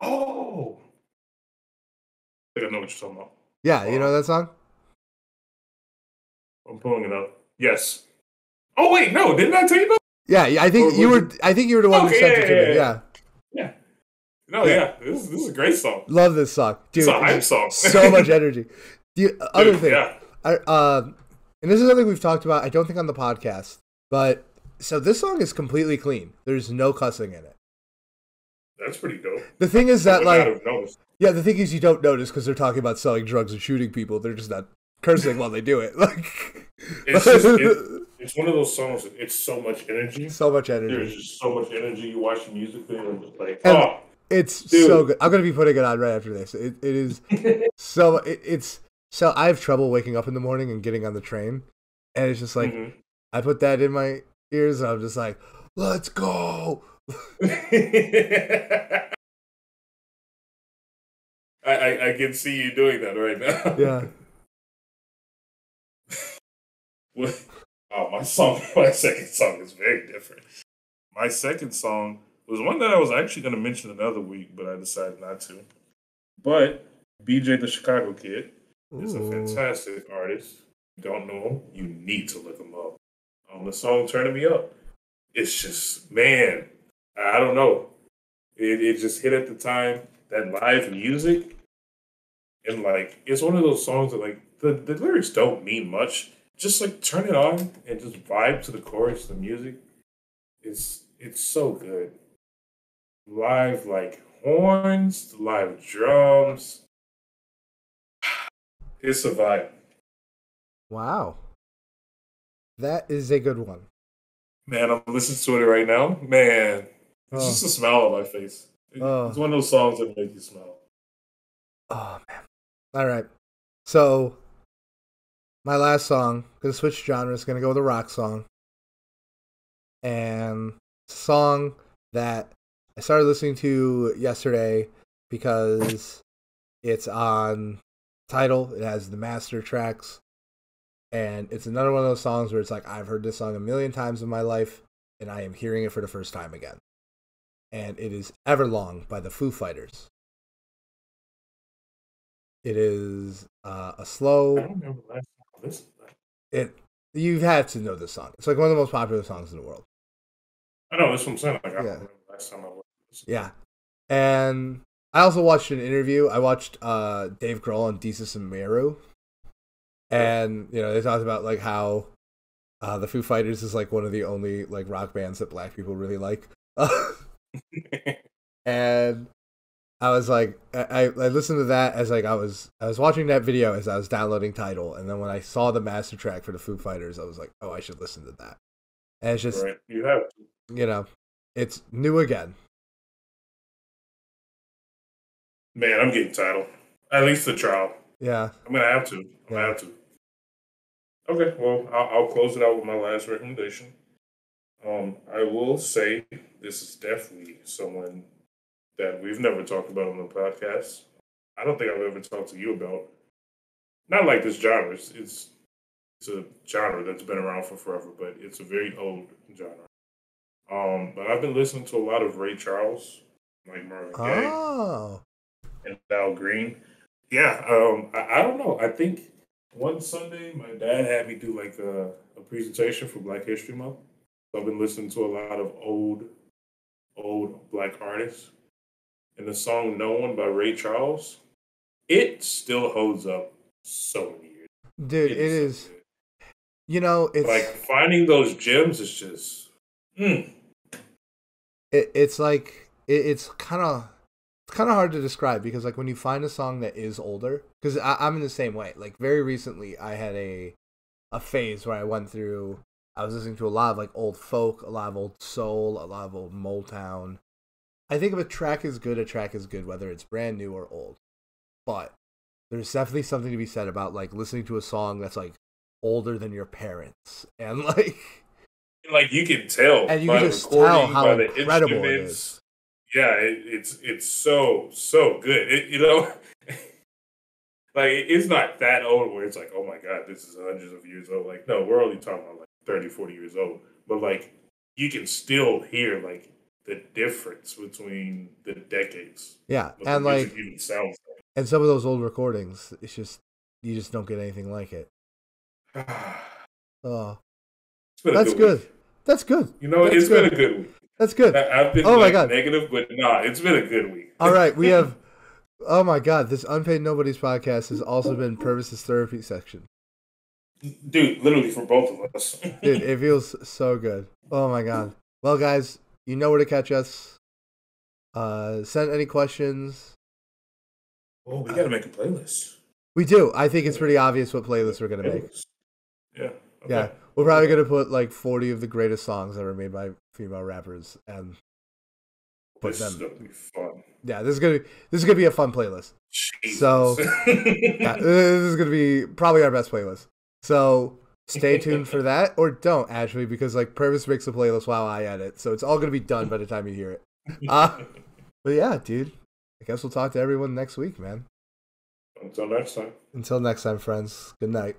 A: Oh! I think I know what you're talking about.
B: Yeah, you know that song?
A: I'm pulling it up. Yes. Oh wait, no, didn't I tell you that?
B: Yeah, I think you were. I think you were the one who sent it to me. Yeah.
A: Yeah. No, yeah. This is a great song.
B: Love this song, dude.
A: It's a hype song.
B: So much energy. Other thing,
A: yeah.
B: And this is something we've talked about. I don't think on the podcast, but so this song is completely clean. There's no cussing in it.
A: That's pretty dope.
B: The thing is that the thing is you don't notice because they're talking about selling drugs and shooting people. They're just not cursing while they do it. Like,
A: it's one of those songs. It's so much energy.
B: So much energy.
A: There's just so much energy. You watch the music video and just like,
B: it's dude. So good. I'm gonna be putting it on right after this. It is so. It's so. I have trouble waking up in the morning and getting on the train, and it's just like I put that in my ears. I'm just like, let's go.
A: I can see you doing that right now.
B: Yeah.
A: Oh, my second song is very different. My second song was one that I was actually going to mention another week, but I decided not to. But BJ the Chicago Kid is a
B: Ooh.
A: fantastic artist. If you don't know him, you need to look him up. The song "Turning Me Up," it's just, man, I don't know. It just hit at the time, that live music, and like it's one of those songs that like the lyrics don't mean much. Just like turn it on and just vibe to the chorus, the music. It's so good. Live like horns, live drums. It's a vibe.
B: Wow. That is a good one.
A: Man, I'm listening to it right now. Man, it's
B: Oh.
A: just a smile on my face. It's one of those songs that make you smile.
B: Oh man. All right. So my last song, gonna switch genres, gonna go with a rock song. And it's a song that I started listening to yesterday because it's on Tidal. It has the master tracks. And it's another one of those songs where it's like, I've heard this song a million times in my life, and I am hearing it for the first time again. And it is Everlong by the Foo Fighters. It is a slow.
A: I don't remember the last time I listened to that.
B: You have to know this song. It's like one of the most popular songs in the world.
A: I know, that's what I'm saying. Like, I don't
B: Yeah.
A: remember the last time I listened.
B: Yeah. And I also watched an interview. I watched Dave Grohl on Desus and Mero. And, they talked about like how the Foo Fighters is like one of the only like rock bands that black people really like. And I was like, I listened to that as like I was watching that video as I was downloading Tidal, and then when I saw the master track for the Foo Fighters, I was like, oh, I should listen to that. And it's just,
A: Right. You have to.
B: It's new again.
A: Man, I'm getting Tidal. At least the trial.
B: Yeah.
A: I'm gonna have to. Okay, well, I'll close it out with my last recommendation. I will say this is definitely someone that we've never talked about on the podcast. I don't think I've ever talked to you about. Not like this genre. It's a genre that's been around for forever, but it's a very old genre. But I've been listening to a lot of Ray Charles, like Marvin Gaye and Al Green. Yeah, I don't know. I think one Sunday my dad had me do like a presentation for Black History Month. So I've been listening to a lot of old black artists. And the song "No One" by Ray Charles, it still holds up so many years.
B: Dude, it is. So it's
A: like finding those gems is just.
B: It's like it's kind of hard to describe because like when you find a song that is older, because I'm in the same way. Like very recently, I had a phase where I went through. I was listening to a lot of like old folk, a lot of old soul, a lot of old Motown. I think if a track is good, whether it's brand new or old. But there's definitely something to be said about like listening to a song that's like older than your parents, and like
A: you can tell,
B: and you can just tell how incredible it is.
A: Yeah, it's so good. Like it's not that old where it's like, oh my god, this is hundreds of years old. Like no, we're only talking about like 30, 40 years old. But like you can still hear like the difference between the decades.
B: Yeah, and like even sounds like. And some of those old recordings, it's just you just don't get anything like it. Oh, that's good. That's good.
A: It's been a good week.
B: That's good.
A: I've been my god negative, but it's been a good week.
B: All right, we have. Oh my god, this Unpaid Nobody's podcast has also been Purvis's therapy section.
A: Dude, literally for both of us.
B: Dude, it feels so good. Oh my god. Well, guys, you know where to catch us. Send any questions.
A: Oh, we got to make a playlist.
B: We do. I think it's pretty obvious what playlist we're going to make.
A: Yeah. Okay.
B: Yeah. We're probably going to put like 40 of the greatest songs ever made by female rappers and put them.
A: This is going to be fun.
B: Yeah, this is gonna be a fun playlist. Jesus. So yeah, this is gonna be probably our best playlist. So stay tuned for that, or don't actually, because like Purvis makes a playlist while I edit, so it's all gonna be done by the time you hear it. But yeah, dude, I guess we'll talk to everyone next week, man.
A: Until next time.
B: Until next time, friends. Good night.